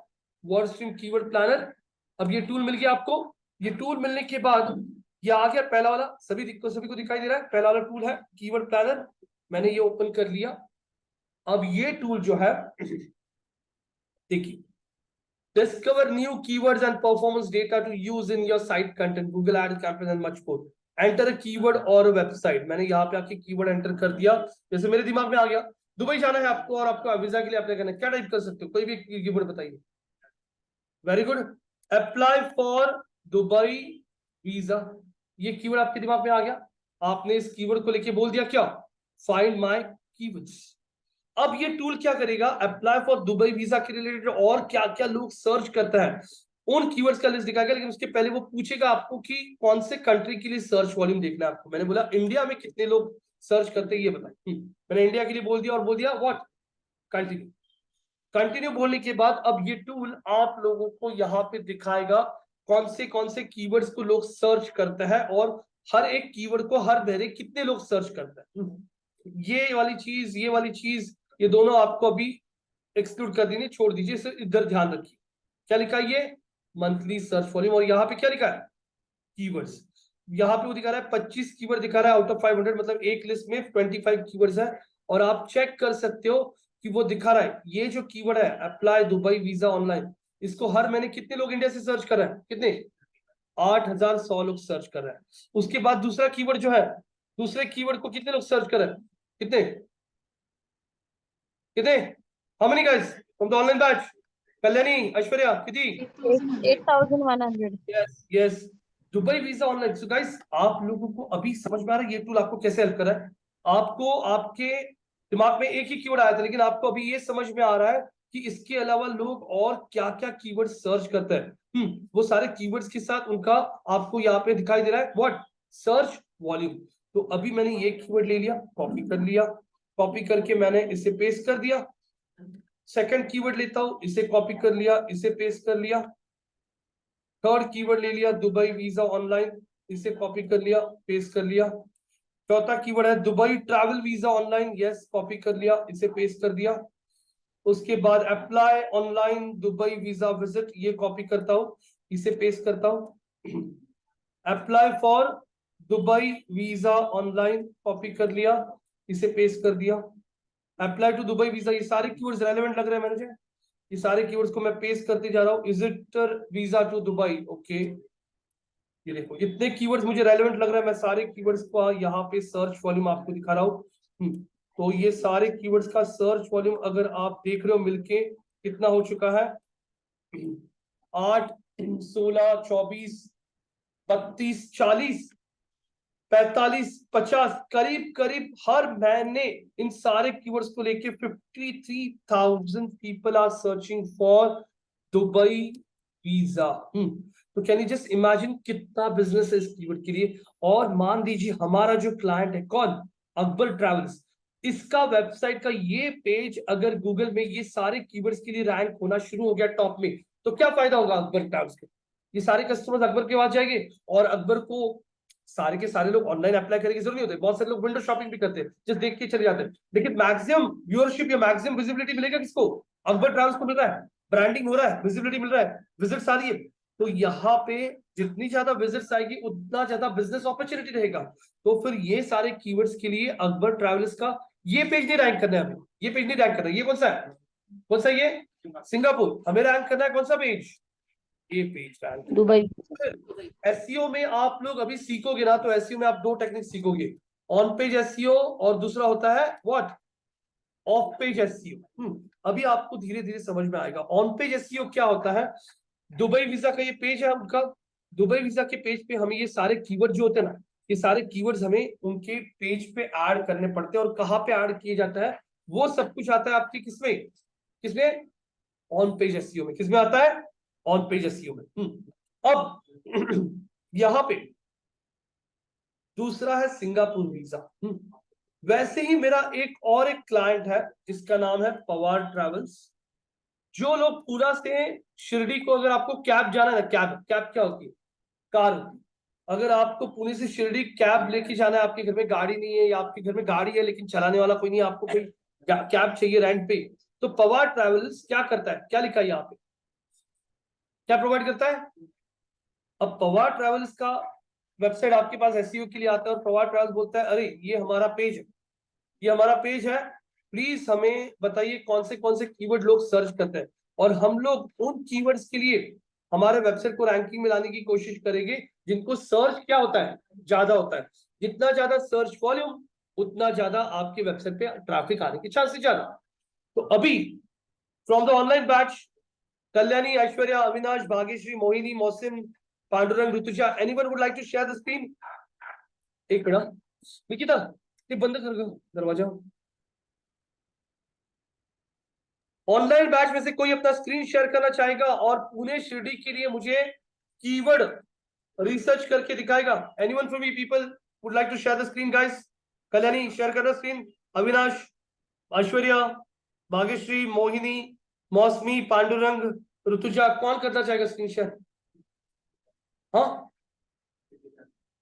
वर्ड स्ट्रीम कीवर्ड प्लानर। अब ये टूल मिल गया आपको। ये टूल मिलने के बाद ये आ गया पहला वाला, सभी को दिखाई दे रहा है, पहला वाला टूल है कीवर्ड प्लानर। मैंने ये ओपन कर लिया। अब ये टूल जो है देखिए, discover new keywords and performance data to use in your site content, Google Ads campaign and much more. Enter a keyword or a website। मैंने यहाँ पे आके कीवर्ड एंटर कर दिया, जैसे मेरे दिमाग में आ गया दुबई जाना है आपको और आपको वीजा के लिए अप्लाई करना है, क्या टाइप कर सकते हो, कोई भी कीवर्ड बताइए। Very good, apply for Dubai visa, ये कीवर्ड आपके दिमाग में आ गया। आपने इस कीवर्ड को लेके बोल दिया क्या, फाइंड माय कीवर्ड्स। अब ये टूल क्या करेगा, अप्लाई फॉर दुबई वीजा के रिलेटेड और क्या क्या लोग सर्च करते हैं उन कीवर्ड्स का लिस्ट दिखाएगा। लेकिन उसके पहले वो पूछेगा आपको कि कौन से कंट्री के लिए सर्च वॉल्यूम देखना है आपको। मैंने बोला इंडिया में कितने लोग सर्च करते हैं ये बताएं। मैंने इंडिया के लिए बोल दिया और बोल दिया व्हाट, कंटिन्यू बोलने के बाद अब ये टूल आप लोगों को यहाँ पे दिखाएगा कौन से कीवर्ड्स को लोग सर्च करते हैं और हर एक कीवर्ड को हर महीने कितने लोग सर्च करते हैं। ये वाली चीज ये दोनों आपको अभी एक्सक्लूड कर देनी, छोड़ दीजिए, इसे इधर ध्यान रखिए। क्या लिखा है ये, मंथली सर्च वॉल्यूम, और यहाँ पे क्या लिखा है, कीवर्ड्स। यहाँ पे वो दिखा रहा है 25 कीवर्ड दिखा रहा है आउट ऑफ 500, मतलब एक लिस्ट में 25 कीवर्ड्स है। और आप चेक कर सकते हो कि वो दिखा रहा है ये जो कीवर्ड है अप्लाई दुबई वीजा ऑनलाइन, इसको हर महीने कितने लोग इंडिया से सर्च कर रहे हैं, कितने, 8100 लोग सर्च कर रहे हैं। उसके बाद दूसरा कीवर्ड जो है, दूसरे कीवर्ड को कितने लोग सर्च कर रहे हैं, कितने कितने, how many guys from the online batch, Kalyani, Aishwarya, कितनी, 8,100। Yes yes, Dubai visa online. So guys, आप लोगों को अभी समझ में आ रहा है ये टूल आपको कैसे हेल्प कर रहा है? आपको आपके दिमाग में एक ही कीवर्ड आया था, लेकिन आपको अभी ये समझ में आ रहा है कि इसके अलावा लोग और क्या क्या कीवर्ड सर्च करते हैं। वो सारे कीवर्ड्स के साथ उनका आपको यहाँ पे दिखाई दे रहा है व्हाट, सर्च वॉल्यूम। तो अभी मैंने ये कीवर्ड ले लिया, कॉपी कर लिया, कॉपी करके मैंने इसे पेस्ट कर दिया। सेकंड कीवर्ड लेता हूं, इसे कॉपी कर लिया, इसे पेस्ट कर लिया। थर्ड कीवर्ड ले लिया, दुबई वीजा ऑनलाइन, इसे कॉपी कर लिया, पेस्ट कर लिया। चौथा कीवर्ड है Dubai travel visa online, yes, copy कर लिया, इसे पेस्ट कर दिया। उसके बाद apply online Dubai visa visit, ये कॉपी करता हूं, इसे पेस्ट करता हूं। Apply for Dubai visa online, copy कर लिया, इसे पेस्ट कर दिया। अप्लाई टू दुबई वीजा, ये सारे कीवर्ड्स रेलेवेंट लग रहे हैं मुझे, ये सारे कीवर्ड्स को मैं पेस्ट करते जा रहा हूँ। Visitor visa to Dubai, okay, ये देखो इतने कीवर्ड्स मुझे रेलेवेंट लग रहा है, मैं सारे कीवर्ड्स को यहाँ पे सर्च वॉल्यूम आपको दिखा रहा हूँ। तो ये सारे कीवर्ड्स का सर्च वॉल्यूम अगर आप देख रहे हो मिलके कितना हो चुका है, 8, 16, 24, 32, 40, 45, 50, करीब करीब हर महीने इन सारे कीवर्ड्स को लेके 53,000 people are searching for Dubai visa. तो कैन यू जस्ट इमेजिन कितना बिजनेस है इस कीवर्ड के लिए। और मान लीजिए हमारा जो क्लाइंट है कौन, अकबर ट्रैवल्स, इसका वेबसाइट का ये पेज अगर गूगल में ये सारे कीवर्ड्स के लिए रैंक होना शुरू हो गया टॉप में, तो क्या फायदा होगा अकबर ट्रैवल्स के? ये सारे कस्टमर्स अकबर के पास जाएंगे और अकबर को सारे के सारे लोग ऑनलाइन अप्लाई करने की जरूरत नहीं होती, बहुत सारे लोग विंडो शॉपिंग भी करते हैं, जस्ट देख के चले जाते हैं। लेकिन मैक्सिमम व्यूअरशिप या मैक्सिमम विजिबिलिटी मिलेगा किसको? अकबर ट्रैवल्स को मिल रहा है, ब्रांडिंग हो रहा है, विजिबिलिटी मिल रहा है, विजिट्स आ रही है। तो यहाँ पे जितनी ज्यादा विजिट्स आएगी उतना ज्यादा बिजनेस अपॉर्चुनिटी रहेगा। तो फिर ये सारे कीवर्ड्स के लिए अकबर ट्रैवल्स का ये पेज नहीं रैंक करना है हमें, ये पेज नहीं रैंक करना है। ये कौन सा है, कौन सा, ये सिंगापुर। हमें रैंक करना है कौन सा पेज, ये पेज रैंक। दुबई। एसईओ में आप लोग अभी सीखोगे ना, तो एसईओ में आप दो टेक्निक सीखोगे, ऑन पेज एसईओ और दूसरा होता है व्हाट, ऑफ पेज एसईओ। अभी आपको धीरे धीरे समझ में आएगा ऑन पेज एसईओ क्या होता है। दुबई वीजा का ये पेज है उनका, दुबई वीजा के पेज पे हमें ये सारे कीवर्ड जो होते हैं ना, ये सारे कीवर्ड्स हमें उनके पेज पे ऐड करने पड़ते हैं। और कहाँ पे ऐड किए जाता है वो सब कुछ आता है आपके किसमें, किसमें, ऑन पेज एसईओ में। किसमें आता है, ऑन पेज एसईओ में। अब यहां पे दूसरा है सिंगापुर वीजा। वैसे ही मेरा एक क्लाइंट है जिसका नाम है पवार ट्रैवल्स। जो लोग पूरा से शिरडी को, अगर आपको कैब जाना है ना, कैब, कैब क्या होती है, कार होती है। अगर आपको पुणे से शिरडी कैब लेके जाना है, आपके घर में गाड़ी नहीं है या आपके घर में गाड़ी है लेकिन चलाने वाला कोई नहीं है, आपको कोई कैब चाहिए रेंट पे, तो पवार ट्रैवल्स क्या करता है, क्या लिखा है यहाँ पे, क्या प्रोवाइड करता है। अब पवार ट्रैवल्स का वेबसाइट आपके पास एसईओ के लिए आता है और पवार ट्रैवल्स बोलता है अरे ये हमारा पेज है, ये हमारा पेज है, प्लीज हमें बताइए कौन से कीवर्ड लोग सर्च करते हैं, और हम लोग उन कीवर्ड्स के लिए हमारे वेबसाइट को रैंकिंग में लाने की कोशिश करेंगे जिनको सर्च क्या होता है, ज्यादा होता है। जितना ज्यादा सर्च वॉल्यूम उतना ज्यादा आपके वेबसाइट पे ट्रैफिक आने की चांसेस ज्यादा। तो अभी from the online batch, Kalyani, Aishwarya, Avinash, Bhagyashree, Mohini, Mausim, Pandurang, Rutuja, anyone would like to share the screen? एक मिनट निकिता, ये बंद कर दो दरवाजा। ऑनलाइन बैच में से कोई अपना स्क्रीन शेयर करना चाहेगा और पुणे शिरडी के लिए मुझे कीवर्ड रिसर्च करके दिखाएगा? Anyone from you people would like to share the screen guys? Kalyani share करना स्क्रीन, अविनाश, ऐश्वर्या, भाग्यश्री, मोहिनी, मौसमी, पांडुरंग, ऋतुजा, कौन करना चाहेगा स्क्रीन शेयर? हाँ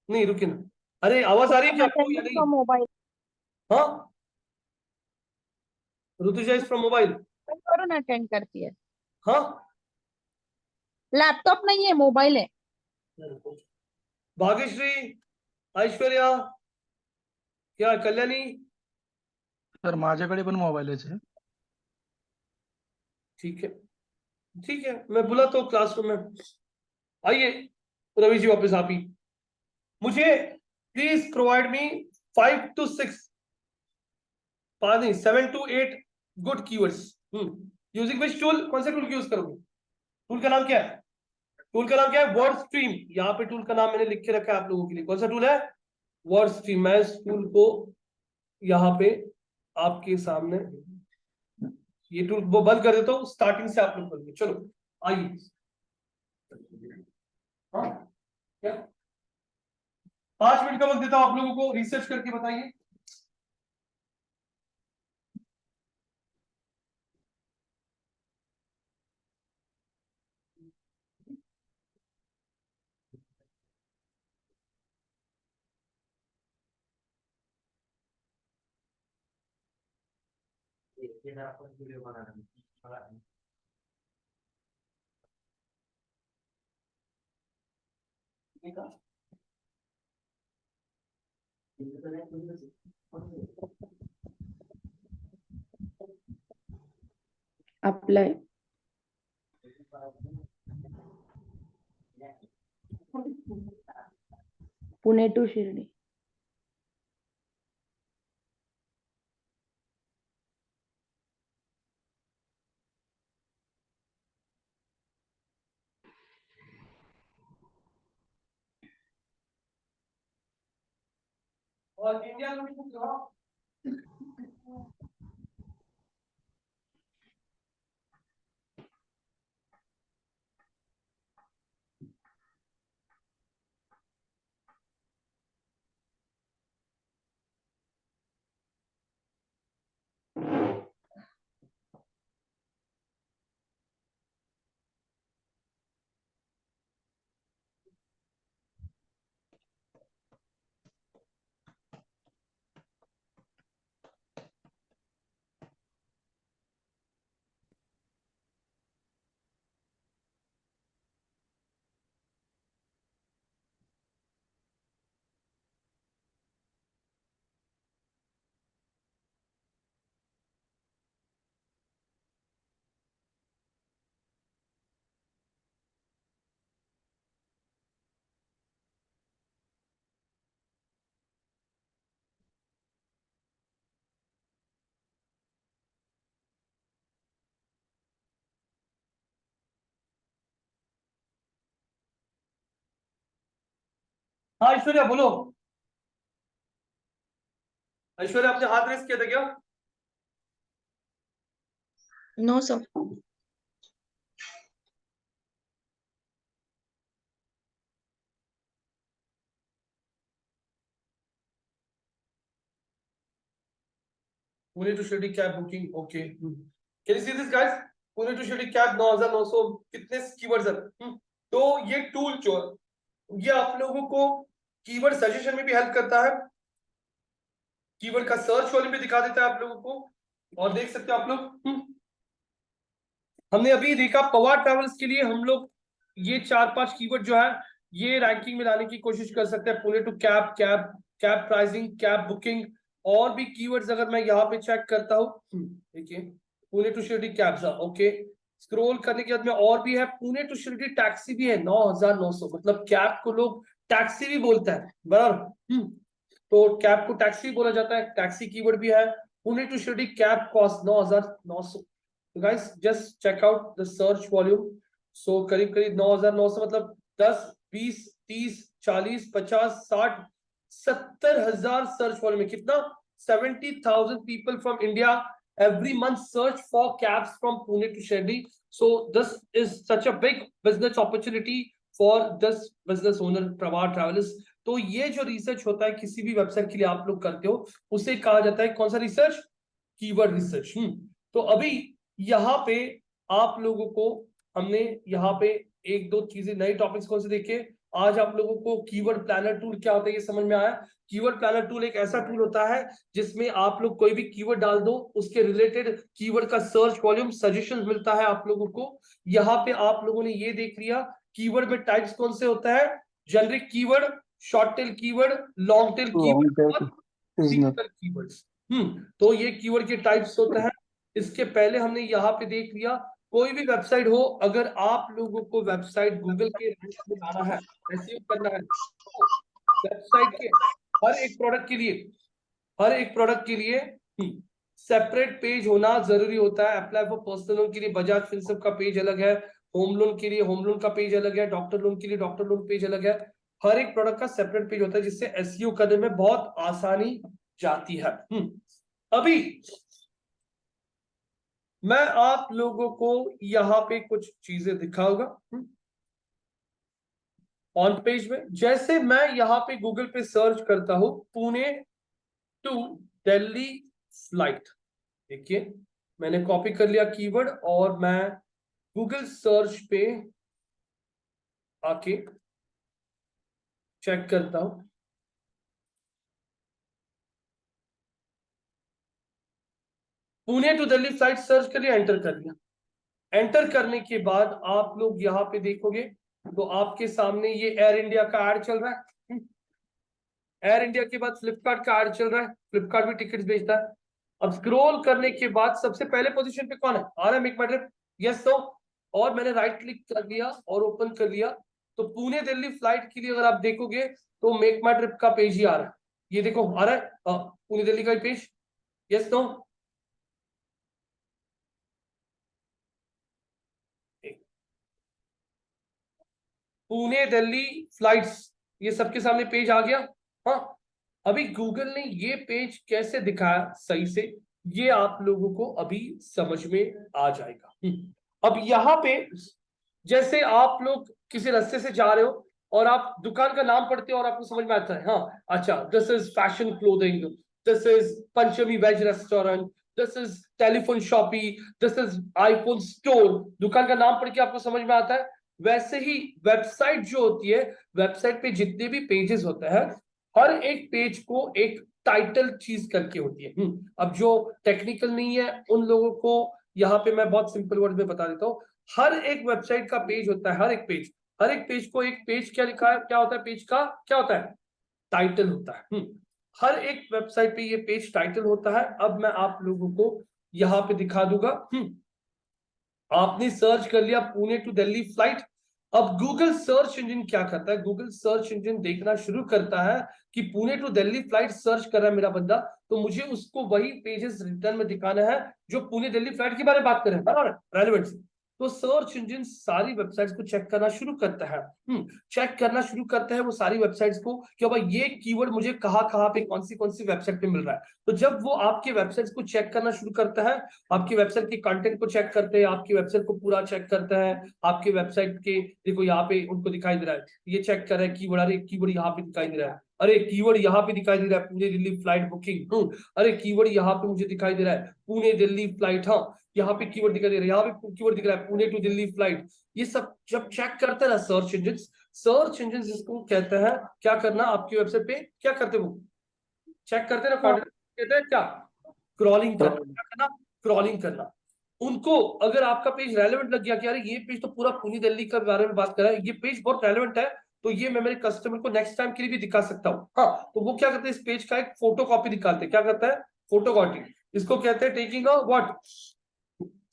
नहीं रुकिए ना, अरे आवाज आ रही है क्या आपको या नहीं? मोबाइल हाँ ऋतुजा इज फ्रॉम मोबाइल। करो ना, अटेंड करती है। हाँ लैपटॉप नहीं है, मोबाइल है। भाग्यश्री, ऐश्वर्या, क्या कल्याणी? सर माझ्याकडे पण मोबाईलच आहे. ठीक है, ठीक है, मैं बुला तो क्लासरूम में। आइए रवि जी वापस आप ही, मुझे प्लीज प्रोवाइड मी 5 to 6, 5 नहीं 7 to 8 good keywords. Using which tool, कौन सा टूल यूज करोगे? टूल का नाम क्या है? टूल का नाम क्या है? Word stream. यहाँ पे टूल का नाम मैंने लिख के रखा है आप लोगों के लिए। कौन सा टूल है? Word stream. मैं इस टूल को यहाँ पे आपके सामने ये टूल वो बंद कर देता हूँ, स्टार्टिंग से आप लोग करेंगे। चलो आइए। हाँ क्या 5 मिनट का वक्त देता हूँ आप लोगों को, रिसर्च करके बताइए। अप्लाई पुणे टू शिर्डी और इंडिया में भी कुछ हाँ ऐश्वर्या बोलो। ऐश्वर्या आपने हाथ रेस किया था क्या? No sir Pune to Shirdi cab booking okay. Can you see this guys? Pune to Shirdi cab 9900 कितने कीवर्ड्स है? तो ये टूल जो ये आप लोगों को कीवर्ड सजेशन में भी हेल्प करता है, कीवर्ड का सर्च वॉल्यूम भी दिखा देता है आप लोगों को। और देख सकते हो आप लोग हमने अभी देखा पवार ट्रैवल्स के लिए हम लोग ये 4-5 कीवर्ड जो है ये रैंकिंग में लाने की कोशिश कर सकते हैं। Pune to cab, cab cab pricing, cab booking और भी कीवर्ड्स अगर मैं यहाँ पे चेक करता हूँ देखिए Pune to Shirdi cab okay. Scroll करने के बाद में और भी है, पुणे टू शिरडी टैक्सी भी है 9900, मतलब कैब को लोग टैक्सी भी बोलता है बराबर। तो कैब को टैक्सी बोला जाता है, टैक्सी कीवर्ड भी है। Pune to Shirdi cab cost 9900। तो guys just check out the search volume. So करीब करीब 9900 मतलब 10 20 30 40 50 60 70,000 सर्च वॉल्यूम में कितना 70,000 people from India every month search for cabs from Pune to Shirdi. So this is such a big business opportunity for this business owner Prawar Travels. तो ये जो research होता है किसी भी वेबसाइट के लिए आप लोग करते हो उसे कहा जाता है कौन सा रिसर्च? Keyword research. तो अभी यहाँ पे आप लोगों को हमने यहाँ पे एक दो चीजें नए टॉपिक्स कौन से देखे। आज आप लोगों को कीवर्ड प्लानर टूल क्या होता है ये समझ में आया। कीवर्ड प्लानर टूल एक ऐसा टूल होता है जिसमें आप लोग कोई भी कीवर्ड डाल दो उसके रिलेटेड कीवर्ड का सर्च वॉल्यूम सजेशन मिलता है आप लोगों को। यहाँ पे आप लोगों ने ये देख लिया कीवर्ड में टाइप्स कौन से होता है, generic keyword, short tail keyword, long tail keyword, sequential keywords. तो ये कीवर्ड के टाइप्स होता है। इसके पहले हमने यहाँ पे देख लिया कोई भी वेबसाइट हो अगर आप लोगों को वेबसाइट गूगल के रैंक में लाना है, एसईओ करना है, तो वेबसाइट के हर एक प्रोडक्ट के लिए सेपरेट पेज होना जरूरी होता है। अप्लाई फॉर पर्सनल लोन के लिए बजाज फिनसर्व का पेज अलग है, होम लोन के लिए होम लोन का पेज अलग है, डॉक्टर लोन के लिए डॉक्टर लोन पेज अलग है। हर एक प्रोडक्ट का सेपरेट पेज होता है, जिससे एसईओ करने में बहुत आसानी जाती है। अभी मैं आप लोगों को यहाँ पे कुछ चीजें दिखाऊंगा ऑन पेज में। जैसे मैं यहाँ पे गूगल पे सर्च करता हूं पुणे टू दिल्ली फ्लाइट, देखिए मैंने कॉपी कर लिया कीवर्ड और मैं गूगल सर्च पे आके चेक करता हूं। Pune to Delhi flight search कर लिया, एंटर कर लिया। एंटर करने के बाद आप लोग यहाँ पे देखोगे तो आपके सामने ये एयर इंडिया का ऐड चल रहा है। एयर इंडिया के बाद फ्लिपकार्ट का ऐड चल रहा है, फ्लिपकार्ट भी टिकट्स बेचता है। अब स्क्रॉल करने के बाद सबसे पहले पोजीशन पे कौन है, आ रहा है मेक माई ट्रिप, यस नो। और मैंने राइट क्लिक कर दिया और ओपन कर लिया, तो पुणे दिल्ली फ्लाइट के लिए अगर आप देखोगे तो मेक माई ट्रिप का पेज ही आ रहा है। ये देखो आ रहा है पुणे दिल्ली का page, yes no. Pune Delhi flights, ये सबके सामने पेज आ गया। हाँ, अभी गूगल ने ये पेज कैसे दिखाया सही से, ये आप लोगों को अभी समझ में आ जाएगा। अब यहाँ पे जैसे आप लोग किसी रास्ते से जा रहे हो और आप दुकान का नाम पढ़ते हो और आपको समझ में आता है, हाँ अच्छा this is fashion clothing, this is Panchami veg restaurant, this is telephone shoppe, this is iPhone store, दुकान का नाम पढ़ के आपको समझ में आता है। वैसे ही वेबसाइट जो होती है, वेबसाइट पे जितने भी पेजेस होते हैं, हर एक पेज को एक टाइटल चीज करके होती है। अब जो टेक्निकल नहीं है उन लोगों को यहाँ पे मैं बहुत सिंपल वर्ड में बता देता हूँ। हर एक वेबसाइट का पेज होता है, हर एक पेज को एक पेज क्या लिखा है, क्या होता है पेज का, क्या होता है, टाइटल होता है। हर एक वेबसाइट पे ये पेज टाइटल होता है। अब मैं आप लोगों को यहाँ पे दिखा दूंगा। आपने सर्च कर लिया पुणे टू दिल्ली फ्लाइट। अब गूगल सर्च इंजन क्या करता है, गूगल सर्च इंजन देखना शुरू करता है कि Pune to Delhi flight search कर रहा है मेरा बंदा, तो मुझे उसको वही पेजेस रिटर्न में दिखाना है जो पुणे दिल्ली फ्लाइट के बारे में बात कर रहे हैं, बराबर रेलेवेंट। तो सर्च इंजन सारी वेबसाइट्स को चेक करना शुरू करता है। चेक करना शुरू करता है वो सारी वेबसाइट्स को कि भाई ये कीवर्ड मुझे कहाँ पे कौन सी वेबसाइट पे मिल रहा है। तो जब वो आपके वेबसाइट्स को चेक करना शुरू करता है, आपकी वेबसाइट के कंटेंट को चेक करते हैं, आपकी वेबसाइट को पूरा चेक करता है, आपके वेबसाइट के देखो यहाँ पे उनको दिखाई दे रहा है, ये चेक कर रहा है कीवर्ड, अरे कीवर्ड यहाँ पे दिखाई दे रहा है, अरे कीवर्ड यहाँ पे दिखाई दे रहा है पुणे दिल्ली फ्लाइट बुकिंग, अरे कीवर्ड यहाँ पे मुझे दिखाई दे रहा है पुणे दिल्ली फ्लाइट, हाँ यहाँ पे कीवर्ड दिखाई दे रहा है, यहाँ पे कीवर्ड दिख रहा है पुणे टू दिल्ली फ्लाइट। ये सब जब चेक करते हैं ना सर्च इंजन जिसको कहते हैं क्या करना, आपकी वेबसाइट पे क्या करते वो चेक करते हैं ना, कहते हैं क्या, क्रॉलिंग करना, क्रॉलिंग करना। उनको अगर आपका पेज रेलेवेंट लग गया कि अरे ये पेज तो पूरा पुणे दिल्ली के बारे में बात कर रहा है, ये पेज बहुत रेलेवेंट है, तो ये मैं मेरे कस्टमर को नेक्स्ट टाइम के लिए भी दिखा सकता हूँ। हाँ, तो वो क्या करते हैं, इस पेज का एक फोटो कॉपी निकालते हैं, क्या करता है फोटो कॉपी, इसको कहते हैं taking a what,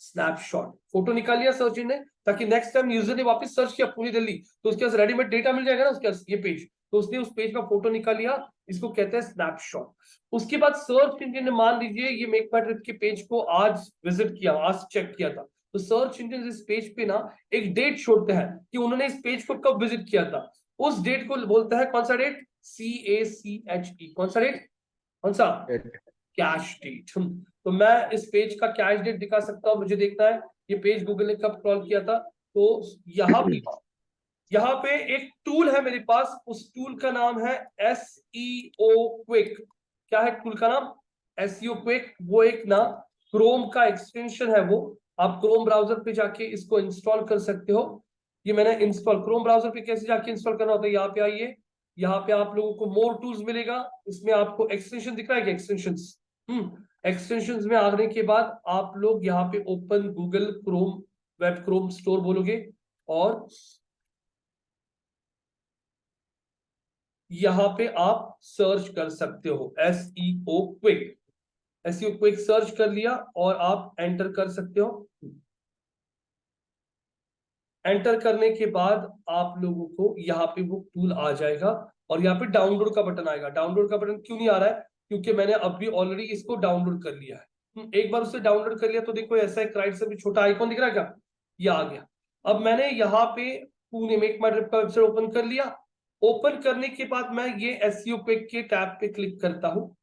snapshot. Photo निकाल लिया सर्च ने, ताकि नेक्स्ट टाइम यूजर ने वापस सर्च किया पुणे दिल्ली तो उसके पास रेडीमेड डेटा मिल जाएगा ना उसके पास ये पेज, तो उसने उस पेज का फोटो निकाल लिया, इसको कहते हैं स्नैपशॉट। उसके बाद सर्च इंजन ने मान लीजिए ये मेक माई ट्रिप के पेज को आज विजिट किया, आज चेक किया था, तो सर्च इंजन इस पेज पे ना एक डेट छोड़ते हैं कि उन्होंने इस पेज को कब विजिट किया था। उस डेट को बोलता है कौन सा डेट, CACHE, कौन सा डेट, कौन सा, कैश डेट। तो मैं इस पेज का कैश डेट दिखा सकता हूं, मुझे देखना है ये पेज गूगल ने कब क्रॉल किया था। तो यहाँ पे एक टूल है मेरे पास, उस टूल का नाम है SEO क्विक। क्या है टूल का नाम, SEO क्विक। वो एक ना क्रोम का एक्सटेंशन है, वो आप क्रोम ब्राउजर पे जाके इसको इंस्टॉल कर सकते हो। ये मैंने इंस्टॉल, क्रोम ब्राउजर पे कैसे जाके इंस्टॉल करना होता है, यहाँ पे आइए, यहाँ पे आप लोगों को मोर टूल्स मिलेगा, इसमें आपको एक्सटेंशन दिख रहा है, एक्सटेंशंस। एक्सटेंशंस में आने के बाद आप लोग यहाँ पे open Google Chrome, web Chrome store बोलोगे और यहाँ पे आप सर्च कर सकते हो SEO quick. SEO quick search कर लिया और आप एंटर कर सकते हो। एंटर करने के बाद आप लोगों को यहाँ पे वो टूल आ जाएगा और यहाँ पे डाउनलोड का बटन आएगा। डाउनलोड का बटन क्यों नहीं आ रहा है, क्योंकि मैंने अभी ऑलरेडी इसको डाउनलोड कर लिया है। एक बार उसे डाउनलोड कर लिया तो देखो ऐसा एक राइट से भी छोटा आइकॉन दिख रहा है क्या, ये आ गया। अब मैंने यहाँ पे पुणे मेक माई ट्रिप का वेबसाइट ओपन कर लिया। ओपन करने के बाद मैं ये एसईओ पे के टैब पे क्लिक करता हूँ।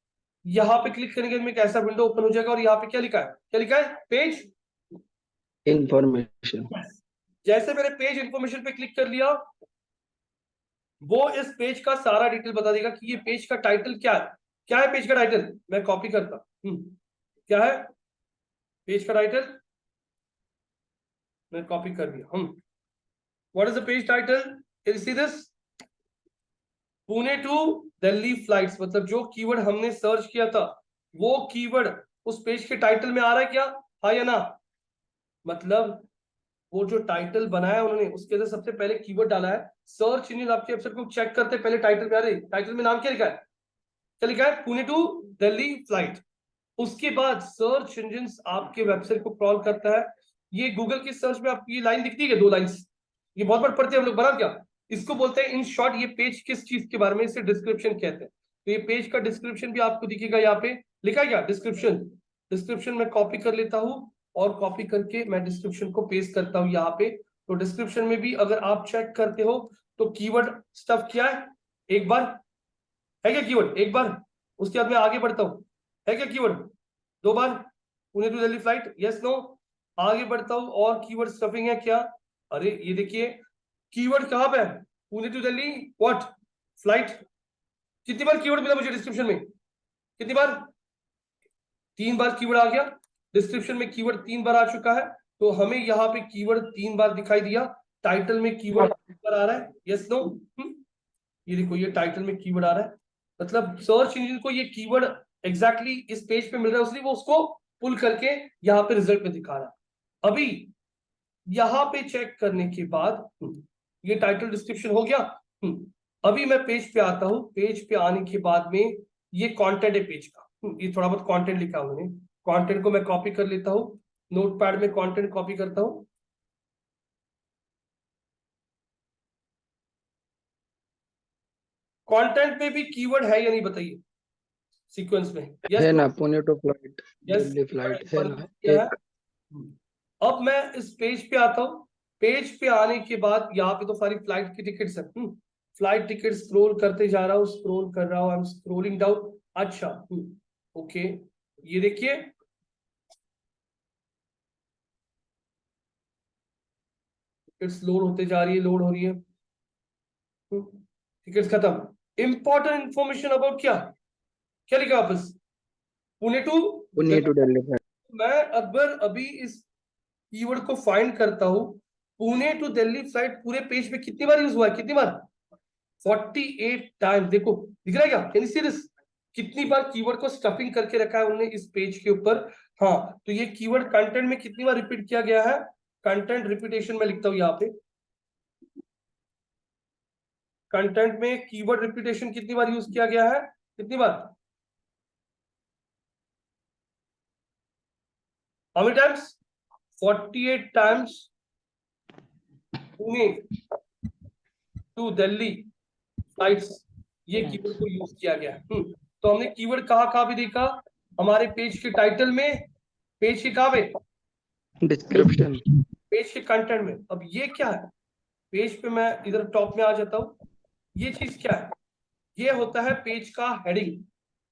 यहाँ पे क्लिक करने के बाद एक ऐसा विंडो ओपन हो जाएगा और यहाँ पे क्या लिखा है, क्या लिखा है, पेज इंफॉर्मेशन। जैसे मैंने पेज इंफॉर्मेशन पे क्लिक कर लिया, वो इस पेज का सारा डिटेल बता देगा कि ये पेज का टाइटल क्या है। क्या है पेज का टाइटल, मैं कॉपी करता क्या है पेज का टाइटल, मैं कॉपी कर दिया। What is the page title, you see this, Pune to Delhi flights, मतलब जो कीवर्ड हमने सर्च किया था वो कीवर्ड उस पेज के टाइटल में आ रहा है क्या, हाँ या ना। मतलब वो जो टाइटल बनाया उन्होंने उसके अंदर सबसे पहले कीवर्ड डाला है। सर्च इंजन आपके वेबसाइट को चेक करते पहले टाइटल में आ रही, टाइटल में नाम क्या लिखा है, क्या लिखा है, पुणे टू दिल्ली फ्लाइट। उसके बाद सर्च इंजन आपके वेबसाइट को क्रॉल करता है। ये गूगल की सर्च में आपकी ये लाइन दिखती है, दो लाइंस, ये बहुत बार पढ़ते हैं हम लोग, बना क्या, इसको बोलते हैं इन शॉर्ट ये पेज किस चीज के बारे में, इसे डिस्क्रिप्शन कहते हैं। तो ये पेज का डिस्क्रिप्शन भी आपको दिखेगा, यहाँ पे लिखा है क्या, डिस्क्रिप्शन। डिस्क्रिप्शन में कॉपी कर लेता हूँ और कॉपी करके मैं डिस्क्रिप्शन को पेस्ट करता हूँ यहाँ पे। तो डिस्क्रिप्शन में भी अगर आप चेक करते हो तो कीवर्ड स्टफ क्या है, एक बार है क्या कीवर्ड, एक बार, उसके बाद मैं आगे बढ़ता हूँ, है क्या कीवर्ड, दो बार, Pune to Delhi flight, yes no, आगे बढ़ता हूँ और कीवर्ड स्टफिंग है क्या, अरे ये देखिए कीवर्ड कहां पे है, Pune to Delhi what flight. कितनी बार कीवर्ड मिला मुझे डिस्क्रिप्शन में, कितनी बार, 3 बार कीवर्ड आ गया डिस्क्रिप्शन में, कीवर्ड 3 बार आ चुका है। तो हमें यहाँ पे कीवर्ड 3 बार दिखाई दिया, टाइटल में कीवर्ड बार आ रहा है, यस नो, ये देखो ये टाइटल में कीवर्ड आ रहा है, मतलब सर्च इंजन को ये कीवर्ड एग्जैक्टली इस पेज पे मिल रहा है, इसलिए वो उसको पुल करके यहाँ पे रिजल्ट में दिखा रहा है। अभी यहाँ पे चेक करने के बाद ये टाइटल डिस्क्रिप्शन हो गया। अभी मैं पेज पे आता हूँ, पेज पे आने के बाद में ये कंटेंट है पेज का, ये थोड़ा बहुत कंटेंट लिखा है उन्होंने, कंटेंट को मैं कॉपी कर लेता हूँ, नोटपैड में कंटेंट कॉपी करता हूँ। कंटेंट में भी कीवर्ड है या नहीं बताइए, सीक्वेंस में, यस है ना, Pune to flight, yes Delhi flight है ना क्या है। एक। अब मैं इस पेज पे आता हूँ, पेज पे आने के बाद यहाँ पे तो सारी फ्लाइट की टिकट्स है, फ्लाइट टिकट स्क्रॉल करते जा रहा हूँ, स्क्रॉल कर रहा हूँ, आई एम स्क्रॉलिंग डाउन, अच्छा ओके, ये देखिए टिकट्स लोड होते जा रही है, लोड हो रही है, टिकट्स खत्म। इंपॉर्टेंट इंफॉर्मेशन अबाउट क्या, क्या लिखा वापस, Pune to, Pune to Delhi flight. मैं अगर अभी इस कीवर्ड को फाइंड करता हूँ, पुणे टू दिल्ली फ्लाइट पूरे पेज पे कितनी बार यूज हुआ है, कितनी बार, 48 टाइम, देखो दिख रहा है क्या, कैन यू सी दिस, कितनी बार कीवर्ड को स्टफिंग करके रखा है उन्होंने इस पेज के ऊपर। हाँ तो ये कीवर्ड कंटेंट में कितनी बार रिपीट किया गया है, कंटेंट रिपीटेशन में लिखता हूं यहाँ पे, कंटेंट में कीवर्ड रिपीटेशन कितनी बार यूज किया गया है, कितनी बार, how many times, 48 times Pune to Delhi flights, ये कीवर्ड को यूज किया गया है। तो हमने कीवर्ड कहाँ भी देखा, हमारे पेज के टाइटल में, पेज के कहाँ पे, डिस्क्रिप्शन, पेज के कंटेंट में। अब ये क्या है, पेज पे मैं इधर टॉप में आ जाता हूँ, ये चीज क्या है, ये होता है पेज का हेडिंग,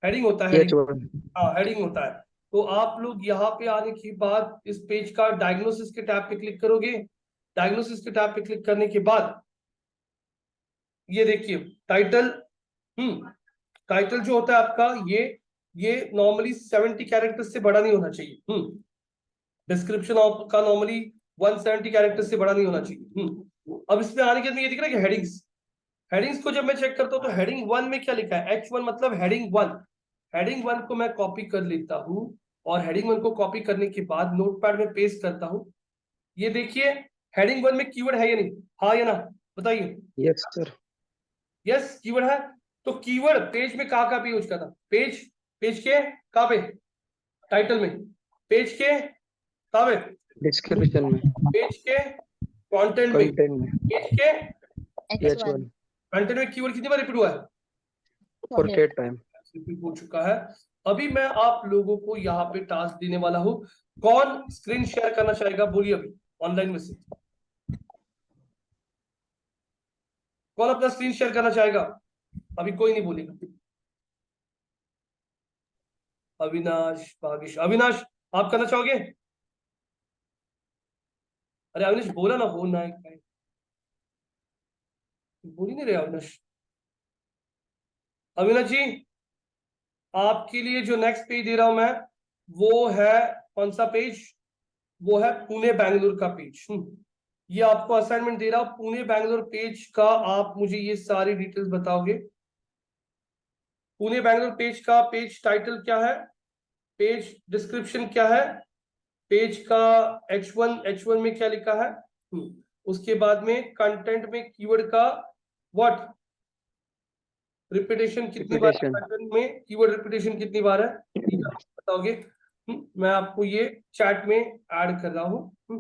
हेडिंग होता है, H1। हाँ हेडिंग होता है। तो आप लोग यहाँ पे आने के बाद इस पेज का डायग्नोसिस के टैब पे क्लिक करोगे, डायग्नोसिस के टैब पे क्लिक करने के बाद ये देखिए टाइटल, टाइटल जो होता है आपका ये नॉर्मली 70 कैरेक्टर्स से बड़ा नहीं होना चाहिए, डिस्क्रिप्शन का नॉर्मली 170 कैरेक्टर्स से बड़ा नहीं होना चाहिए। अब इसमें आने के बाद ये दिख रहा है कि हेडिंग्स, हेडिंग्स को जब मैं चेक करता हूँ तो हेडिंग 1 में क्या लिखा है, H1 मतलब हेडिंग 1, हेडिंग 1 को मैं कॉपी कर लेता हूँ और हेडिंग 1 को कॉपी करने के बाद नोटपैड में पेस्ट करता हूँ। ये देखिए हेडिंग 1 में कीवर्ड है या नहीं, हाँ या ना बताइए, यस सर। यस कीवर्ड है। तो कीवर्ड पेज में कहाँ पे यूज करता, पेज, पेज के कहाँ पे, टाइटल में, पेज के कहाँ पे, डिस्क्रिप्शन में, पेज के कंटेंट में, कंटेंट में, पेज के H1 कंटेंट में कीवर्ड कितनी बार रिपीट हुआ है, 48 टाइम। रिपीट हो चुका है। अभी मैं आप लोगों को यहाँ पे टास्क देने वाला हूँ, कौन स्क्रीन शेयर करना चाहेगा, बोलिए अभी ऑनलाइन में से, कौन अपना स्क्रीन शेयर करना चाहेगा? अभी कोई नहीं बोलेगा। अविनाश, भागेश, अविनाश आप करना चाहोगे? अरे अविनाश बोला ना, बोलना है, बोल ही नहीं रहे अविनाश। अविनाश जी, आपके लिए जो नेक्स्ट पेज दे रहा हूं मैं, वो है कौन सा पेज? वो है पुणे बैंगलोर का पेज। ये आपको असाइनमेंट दे रहा हूं, पुणे बैंगलोर पेज का आप मुझे ये सारी डिटेल्स बताओगे। पुणे बैंगलोर पेज का पेज टाइटल क्या है, पेज डिस्क्रिप्शन क्या है, पेज का H1 में क्या लिखा है, उसके बाद में कंटेंट में कीवर्ड का व्हाट रिपीटेशन कितनी बार है, Repetition. कंटेंट में कीवर्ड रिपीटेशन कितनी बार है, ये आप बताओगे। मैं आपको ये चैट में ऐड कर रहा हूं।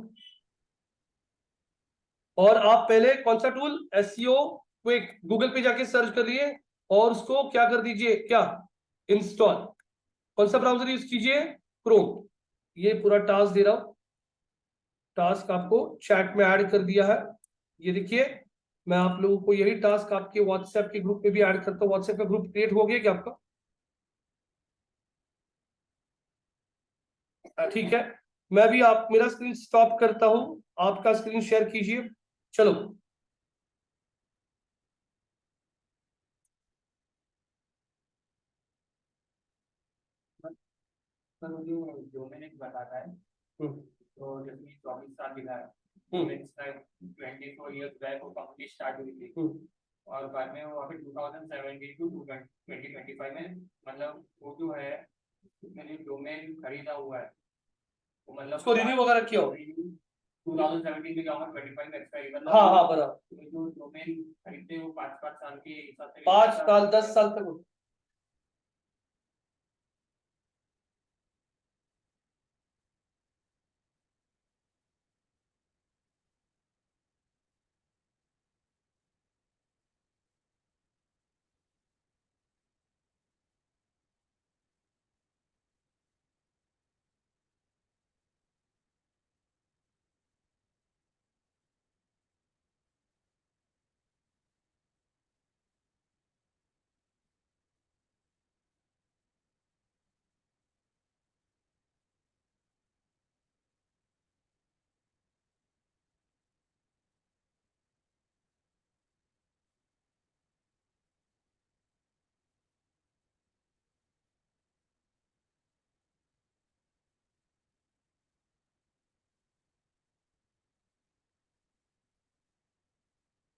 और आप पहले कौन सा टूल, एसईओ क्विक, गूगल पे जाके सर्च कर लिए और उसको क्या कर दीजिए, क्या इंस्टॉल। कौन सा ब्राउजर यूज कीजिए, क्रोम। ये पूरा टास्क दे रहा हूं, टास्क आपको चैट में ऐड कर दिया है। ये देखिए, मैं आप लोगों को यही टास्क आपके व्हाट्सएप के ग्रुप में भी ऐड करता हूँ। व्हाट्सएप का ग्रुप क्रिएट हो गया क्या आपका? ठीक है, मैं भी आप मेरा स्क्रीन स्टॉप करता हूं, आपका स्क्रीन शेयर कीजिए। चलो, सर वो जो डोमेन एक बताता है, हम्म, तो जैसे 24 साल लिखा है, हम्म, मीन्स लाइक 24 years बैक वो कंपनी स्टार्ट हुई थी, हम्म। और बाद में वो अभी 2017 टू 2025 में, मतलब वो जो है मैंने डोमेन खरीदा हुआ है, तो मतलब उसको रिन्यू वगैरह किया हो? 2017 में जाऊंगा, 25 में एक्सपायरी, मतलब हाँ हाँ, बराबर। तो जो डोमेन खरीदते हैं वो 5-5 साल के हिसाब से 5 साल 10 साल तक हो।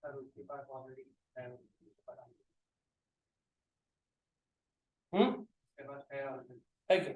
सर उसके पास ऑलरेडी है, उसके पास हम्म, है ऑलरेडी। है क्या?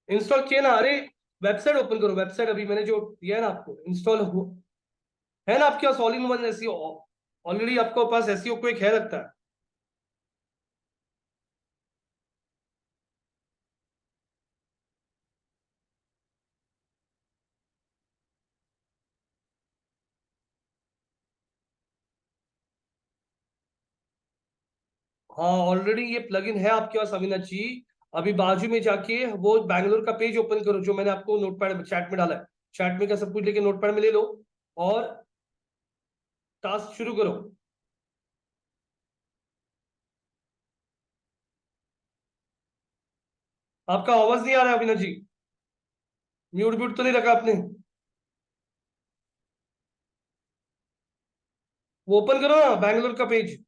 इंस्टॉल किए ना? अरे वेबसाइट ओपन करो, वेबसाइट अभी मैंने जो दिया है ना आपको, इंस्टॉल हो है ना आपके पास all in one SEO? Already आपके पास एसईओ को एक है लगता है। हाँ ऑलरेडी ये प्लगइन है आपके पास अविनाश जी। अभी बाजू में जाके वो बैंगलोर का पेज ओपन करो जो मैंने आपको नोटपैड चैट में डाला है। चैट में का सब कुछ लेके नोटपैड में ले लो और टास्क शुरू करो। आपका आवाज नहीं आ रहा है अविनाश जी, म्यूट म्यूट तो नहीं रखा आपने? वो ओपन करो ना बैंगलोर का पेज।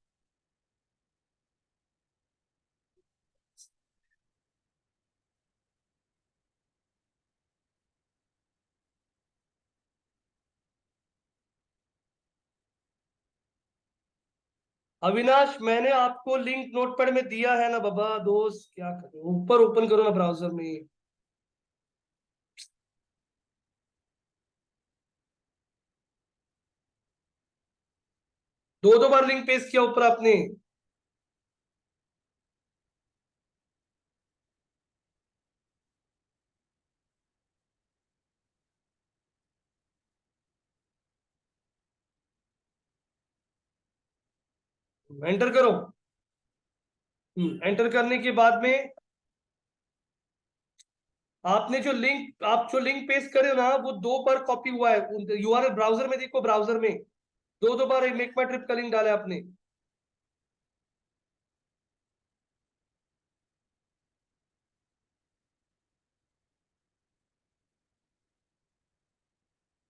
अविनाश, मैंने आपको लिंक नोटपैड में दिया है ना बाबा दोस्त, क्या करें, ऊपर ओपन करो ना ब्राउजर में। दो दो बार लिंक पेस्ट किया ऊपर आपने। एंटर करो। एंटर करने के बाद में आपने जो लिंक पेस्ट करे हो ना, वो दो बार कॉपी हुआ है। यूआरएल ब्राउजर में देखो, ब्राउजर में दो दो बार मेक माई ट्रिप का लिंक डाला है आपने।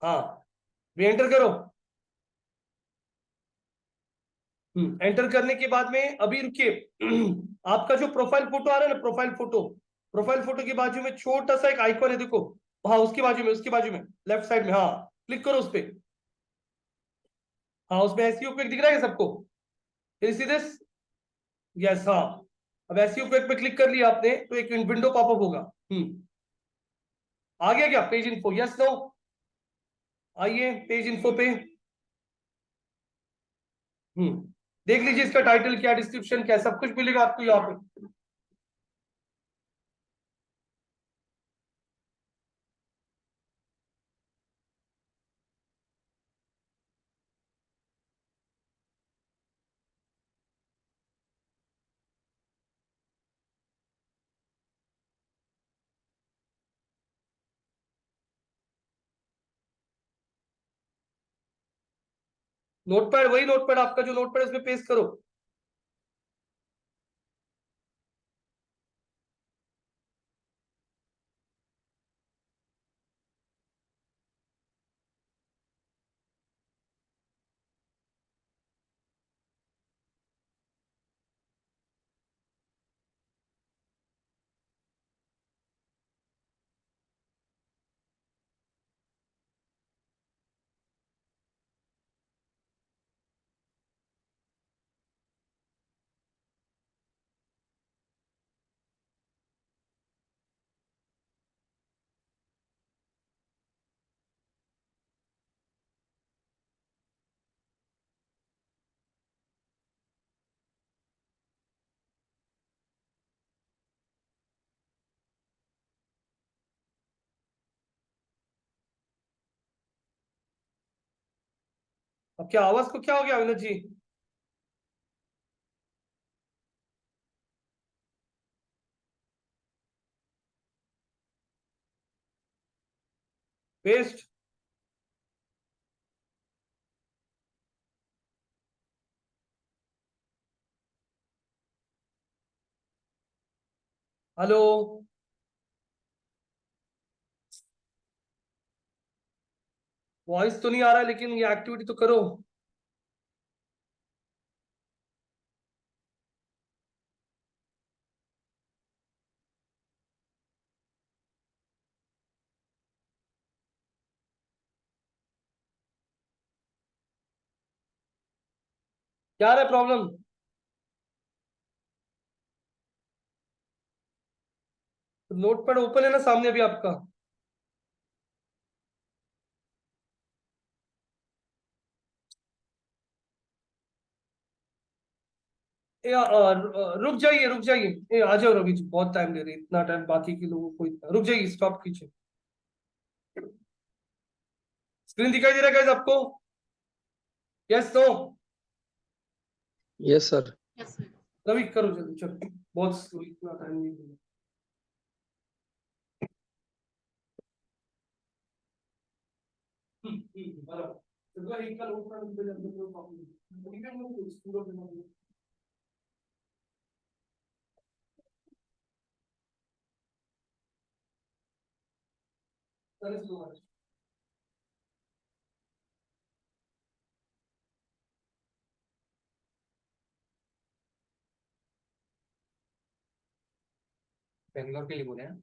हाँ, री एंटर करो। एंटर करने के बाद में अभी रुकिए। आपका जो प्रोफाइल फोटो आ रहा है ना, प्रोफाइल फोटो के बाजू में छोटा सा एक आइकॉन है, देखो। हाँ, उसके बाजू में लेफ्ट साइड में, हाँ, क्लिक करो उस पे। हाँ, उसमें एसईओ क्विक दिख रहा है सबको? इसी दिस, यस, हाँ। अब एसईओ क्विक पे क्लिक कर लिया आपने तो एक विंडो पॉपअप होगा। आ गया क्या पेज इन्फो? Yes, no? आइए पेज इन्फो पे। देख लीजिए इसका टाइटल क्या, डिस्क्रिप्शन क्या, सब कुछ मिलेगा आपको यहाँ पे। नोटपैड, वही नोटपैड आपका जो नोटपैड, उसमें पेस्ट करो। अब क्या आवाज को क्या हो गया Vinod ji? Paste. Hello? Voice तो नहीं आ रहा है, लेकिन ये एक्टिविटी तो करो। क्या है प्रॉब्लम? नोटपैड ओपन है ना सामने अभी आपका? रुक जाइए, आ जाओ रवि जी, बहुत टाइम ले रहे हैं, इतना टाइम बाकी के लोगों को रुक जाइए, स्टॉप कीजिए। स्क्रीन दिखाई दे रहा है गाइस आपको? Yes, no? Yes sir. Ravi करो जल्दी, चलो, बहुत इतना टाइम नहीं है। बराबर। तो एक का लोड कर दे, जब तक प्रॉब्लम ठीक है, वो स्टूडेंट में चले स्लो है। बेंगलोर के लिए बोले हैं,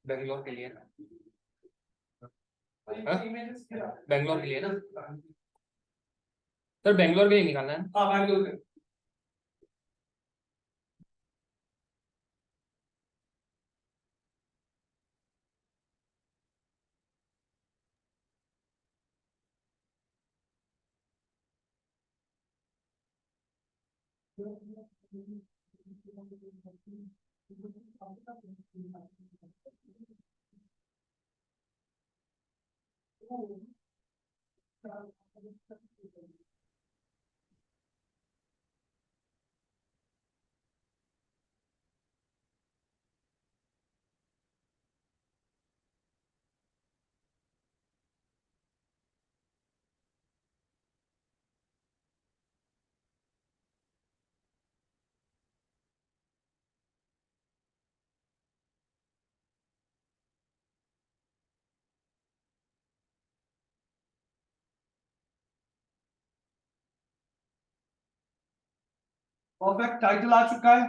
बेंगलोर के लिए ना, इमेजेस क्या? बेंगलोर के लिए ना सर, बेंगलोर के लिए निकालना है। हाँ, बैंगलोर के। परफेक्ट, टाइटल आ चुका है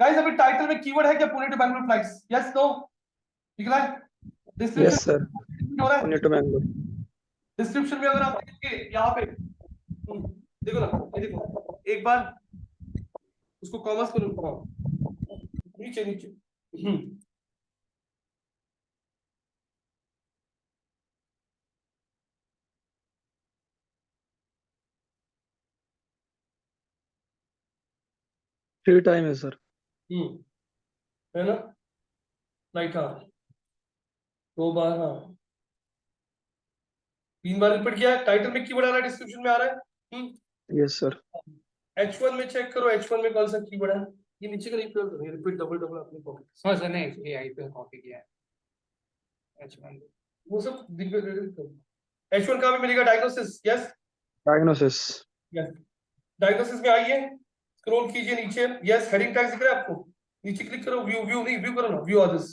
गाइस। अभी टाइटल में कीवर्ड है क्या? Pune to Bangalore flights, yes no? निकला है डिस्क्रिप्शन? यस सर, हो रहा है पुणे टू बैंगलोर। डिस्क्रिप्शन में, अगर आप देखेंगे यहाँ पे देखो ना, ये देखो एक बार उसको कॉमर्स करो, नीचे नीचे फ्री टाइम है सर। है ना, राइट। हाँ, 2 बार, हाँ 3 बार रिपीट किया है। टाइटल में कीवर्ड आ रहा है, डिस्क्रिप्शन में आ रहा है। Yes sir. H1 में चेक करो, H1 में कौन सा कीवर्ड है। ये नीचे का रिपीट करो, ये रिपीट डबल डबल अपने पॉकेट। हाँ सर, नहीं ये आई पे कॉपी किया है H1। वो सब H1 कहाँ पे मिलेगा? Diagnosis, yes diagnosis. Yes. Diagnosis में आइए, स्क्रॉल कीजिए नीचे, यस। हेडिंग टैग दिख रहा है आपको? नीचे क्लिक करो, व्यू व्यू नहीं, व्यू करो ना, व्यू अदर्स।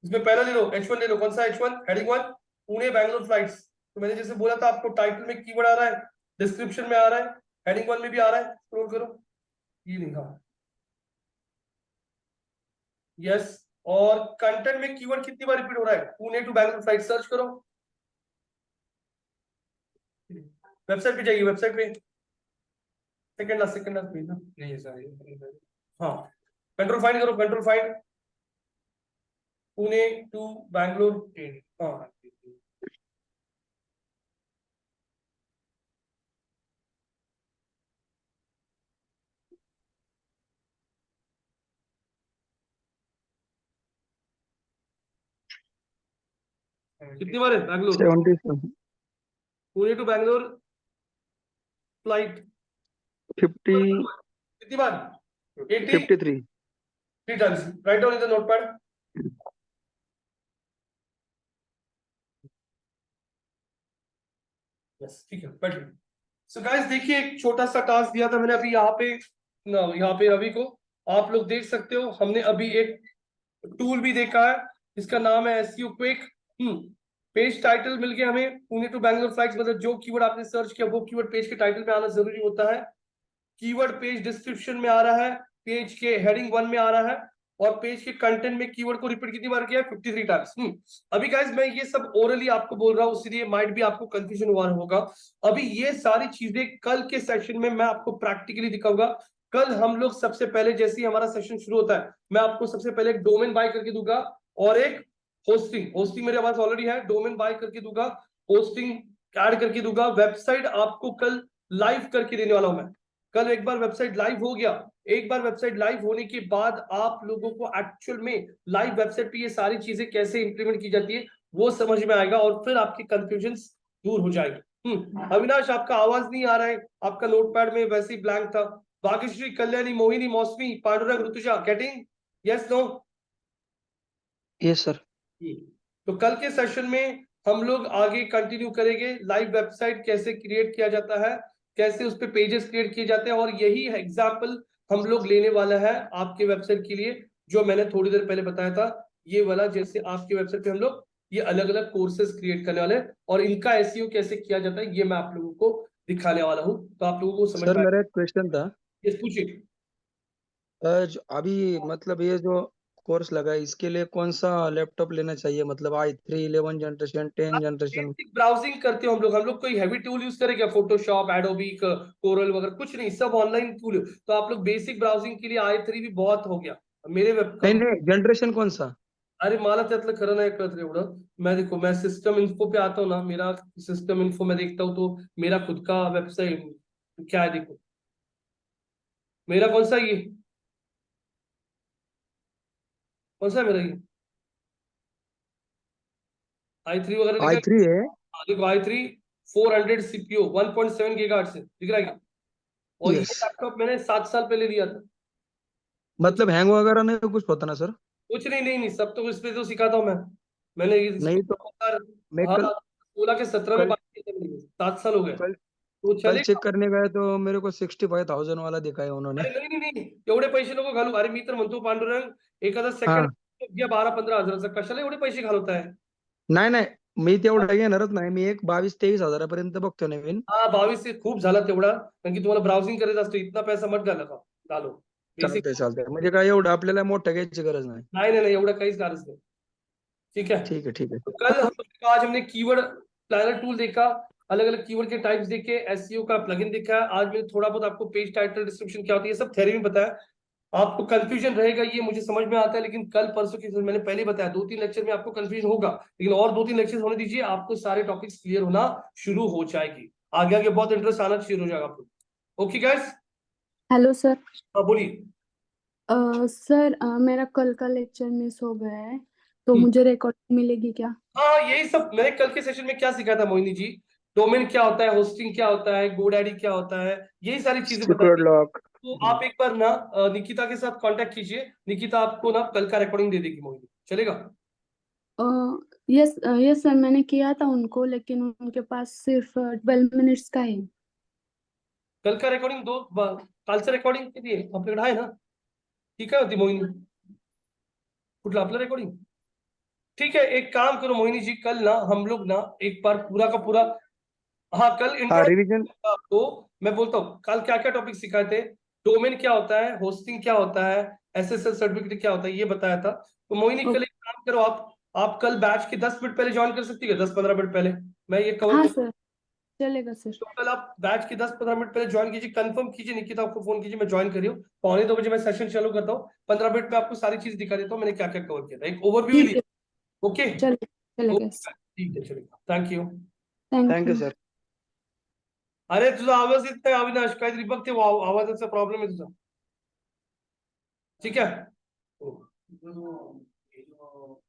इसमें पहला ले लो, H1 ले लो। कौन सा H1? Heading 1, Pune Bangalore flights. तो मैंने जैसे बोला था आपको, टाइटल में कीवर्ड आ रहा है, डिस्क्रिप्शन में आ रहा है, हेडिंग 1 में भी आ रहा है। स्क्रॉल करो, ये लिखा, यस। और कंटेंट में कीवर्ड कितनी बार रिपीट हो रहा है? Pune to Bangalore flight, search करो। वेबसाइट पे जाइए, वेबसाइट पे सेकंड लास्ट पेज ना, नहीं सर, हाँ कंट्रोल फाइंड करो, control find Pune to Bangalore train. हाँ कितनी बार है बैंगलोर, 77, पुणे टू बैंगलोर फ्लाइट 50, कितनी बार? 53। 3 times. Write down in the notepad. Yes, ठीक है, बैठिए। सो गाइस देखिए, एक छोटा सा टास्क दिया था मैंने अभी यहाँ पे ना, यहाँ पे रवि को। आप लोग देख सकते हो, हमने अभी एक टूल भी देखा है, इसका नाम है एसईओ क्विक। पेज टाइटल मिल गया हमें, पुणे टू बैंगलोर फ्लाइट्स। मतलब जो कीवर्ड आपने सर्च किया वो कीवर्ड पेज के टाइटल में आना जरूरी होता है। कीवर्ड पेज डिस्क्रिप्शन में आ रहा है, पेज के हेडिंग 1 में आ रहा है, और पेज के कंटेंट में कीवर्ड को रिपीट कितनी बार किया है? 53 टाइम्स। अभी गाइस मैं ये सब ओरली आपको बोल रहा हूँ, इसलिए माइट भी आपको कंफ्यूजन हुआ होगा। अभी ये सारी चीजें कल के सेशन में मैं आपको प्रैक्टिकली दिखाऊंगा। कल हम लोग सबसे पहले, जैसे ही हमारा सेशन शुरू होता है, मैं आपको सबसे पहले एक डोमेन बाय करके दूंगा और एक होस्टिंग मेरे पास ऑलरेडी है, डोमेन बाय करके दूंगा, होस्टिंग ऐड करके दूंगा, वेबसाइट आपको कल लाइव करके देने वाला हूं मैं। कल एक बार वेबसाइट लाइव हो गया, एक बार वेबसाइट लाइव होने के बाद आप लोगों को एक्चुअल में लाइव वेबसाइट पे ये सारी चीजें कैसे इंप्लीमेंट की जाती है वो समझ में आएगा, और फिर आपकी कंफ्यूजन दूर हो जाएगी। अविनाश, आपका आवाज नहीं आ रहा है, आपका नोटपैड में वैसे ही ब्लैंक था। Bhagyashree, Kalyani, Mohini, Mausami, Pandurang, Rutuja, getting, yes no? Yes sir. तो कल के सेशन में हम लोग आगे कंटिन्यू करेंगे, लाइव वेबसाइट कैसे क्रिएट किया जाता है, कैसे उस पे पेजेस क्रिएट किए जाते हैं, और यही एग्जाम्पल हम लोग लेने वाला है आपके वेबसाइट के लिए, जो मैंने थोड़ी देर पहले बताया था। ये वाला, जैसे आपके वेबसाइट पे हम लोग ये अलग अलग कोर्सेज क्रिएट करने वाले हैं, और इनका एसईओ कैसे किया जाता है ये मैं आप लोगों को दिखाने वाला हूँ, तो आप लोगों को समझ सर में मेरा एक क्वेश्चन था। आएगा। पूछिए। अभी मतलब ये जो कोर्स लगा है इसके लिए कौन सा लैपटॉप लेना चाहिए? मतलब i3 11 generation 10 generation? Basic browsing करते हो हम लोग कोई हैवी टूल यूज करें क्या? फोटोशॉप, एडोबी, कोरल वगैरह कुछ नहीं, सब ऑनलाइन टूल। तो आप लोग बेसिक ब्राउजिंग के लिए i3 भी बहुत हो गया मेरे वेब। नहीं नहीं, जनरेशन कौन सा? अरे मला त्यातलं खरं नाही कळत रे एवढं। मैं देखो, मैं सिस्टम इन्फो पे आता हूँ ना, मेरा सिस्टम इन्फो में देखता हूँ, तो मेरा खुद का वेबसाइट क्या है देखो, मेरा कौन सा ये, कौन सा है मेरा ये i3 वगैरह लिखा है? i3 है। हाँ, देखो i3 400 सीपीयू 1.7 गीगाहर्ट्ज से दिख रहा है क्या? और ये यस, लैपटॉप मैंने 7 साल पहले लिया था। मतलब हैंग वगैरह नहीं कुछ होता ना सर? कुछ नहीं, नहीं, नहीं, सब तो इस पे तो सिखाता हूँ मैं। मैंने इसको नहीं तो मैं हाँ, कल 16 के 17 में कल बात की थी मैंने, 7 साल हो गए कल तो कल चलेगा। चेक करने गए तो मेरे को 65,000 वाला दिखाया उन्होंने। अरे नाही नाही नाही एवढे पैसे नको घालू. अरे मी तर म्हणतो पांडुरंग, एखादा हा, सेकंड घ्या 12-15 हजाराचा, कशाला एवढे पैसे घालवताय? नाही नाही, मी तेवढं घेणारच नाही. मी एक 22-23 हजारापर्यंत बघतो नवीन. हा 22 से खूप झाला तेवढा, कारण की तुम्हाला ब्राउझिंग करायचं असतं. इतना पैसा मत घालो बेसिक. चालतंय चालतंय, म्हणजे काय एवढं आपल्याला मोठं घ्यायची गरज नाही. नाही नाही नाही एवढं काहीच गरज नाही. ठीक है. ठीक है ठीक है. तो कल आज हमने कीवर्ड प्लानर टूल देखा, अलग अलग कीवर्ड के टाइप्स देखे, एसईओ का प्लगइन देखा। आज मैंने थोड़ा बहुत आपको पेज टाइटल डिस्क्रिप्शन क्या होती है सब थ्योरी में बताया। आपको कंफ्यूजन रहेगा ये मुझे समझ में आता है, लेकिन कल परसों की मैंने पहले बताया 2-3 लेक्चर में आपको कंफ्यूजन होगा, लेकिन और 2-3 लेक्चर होने दीजिए, आपको सारे टॉपिक्स क्लियर होना शुरू हो जाएगी। आगे आगे बहुत इंटरेस्ट आना शुरू हो जाएगा आपको। Okay guys, hello sir. हाँ बोलिए। सर मेरा कल का लेक्चर मिस हो गया है, तो मुझे रिकॉर्डिंग मिलेगी क्या? हाँ यही सब मैंने कल के सेशन में क्या सिखाया था मोहिनी जी। डोमेन क्या होता है, होस्टिंग क्या होता है, गोडैडी क्या होता है, यही सारी चीजें बताई सिक्योर थी। लॉक। तो आप एक बार ना निकिता के साथ कांटेक्ट कीजिए, निकिता आपको ना कल का रिकॉर्डिंग दे देगी मोहिनी, चलेगा? यस यस सर, मैंने किया था उनको, लेकिन उनके पास सिर्फ 12 मिनट्स का है। कल का रेकॉर्डिंग कालचं रेकॉर्डिंग किती आहे आपल्याकडे आहे ना? ती काय होती मोहिनी, कुठलं आपलं रेकॉर्डिंग? ठीक है, एक काम करो मोहिनी जी, कल ना हम लोग ना एक बार पूरा का पूरा, हाँ कल हाँ, इंट्रो रिवीजन। आपको मैं बोलता हूँ कल क्या क्या टॉपिक सिखाए थे। डोमेन क्या होता है, होस्टिंग क्या होता है, एसएसएल सर्टिफिकेट क्या होता है, ये बताया था। तो मोहिनी कल एक काम करो, आप कल बैच के 10 मिनट पहले ज्वाइन कर सकती है, 10-15 मिनट पहले मैं ये कवर हाँ कर। सर, चलेगा सर। तो कल आप बैच के 10-15 मिनट पहले ज्वाइन कीजिए, कंफर्म कीजिए, निकिता आपको फोन कीजिए, मैं ज्वाइन करी हूँ। 1:45 मैं सेशन चालू करता हूँ, 15 मिनट में आपको सारी चीज दिखा देता हूँ मैंने क्या क्या कवर किया था, एक ओवरव्यू ठीक ली। है, ओके, चलेगा सर। ठीक है, चलेगा, thank you. Thank thank you you. Sir. अरे तुझा आवाज येत नाही अविनाश, काहीतरी बघ, ते आवाजाचा प्रॉब्लेम आहे तुझा. ठीक आहे. जो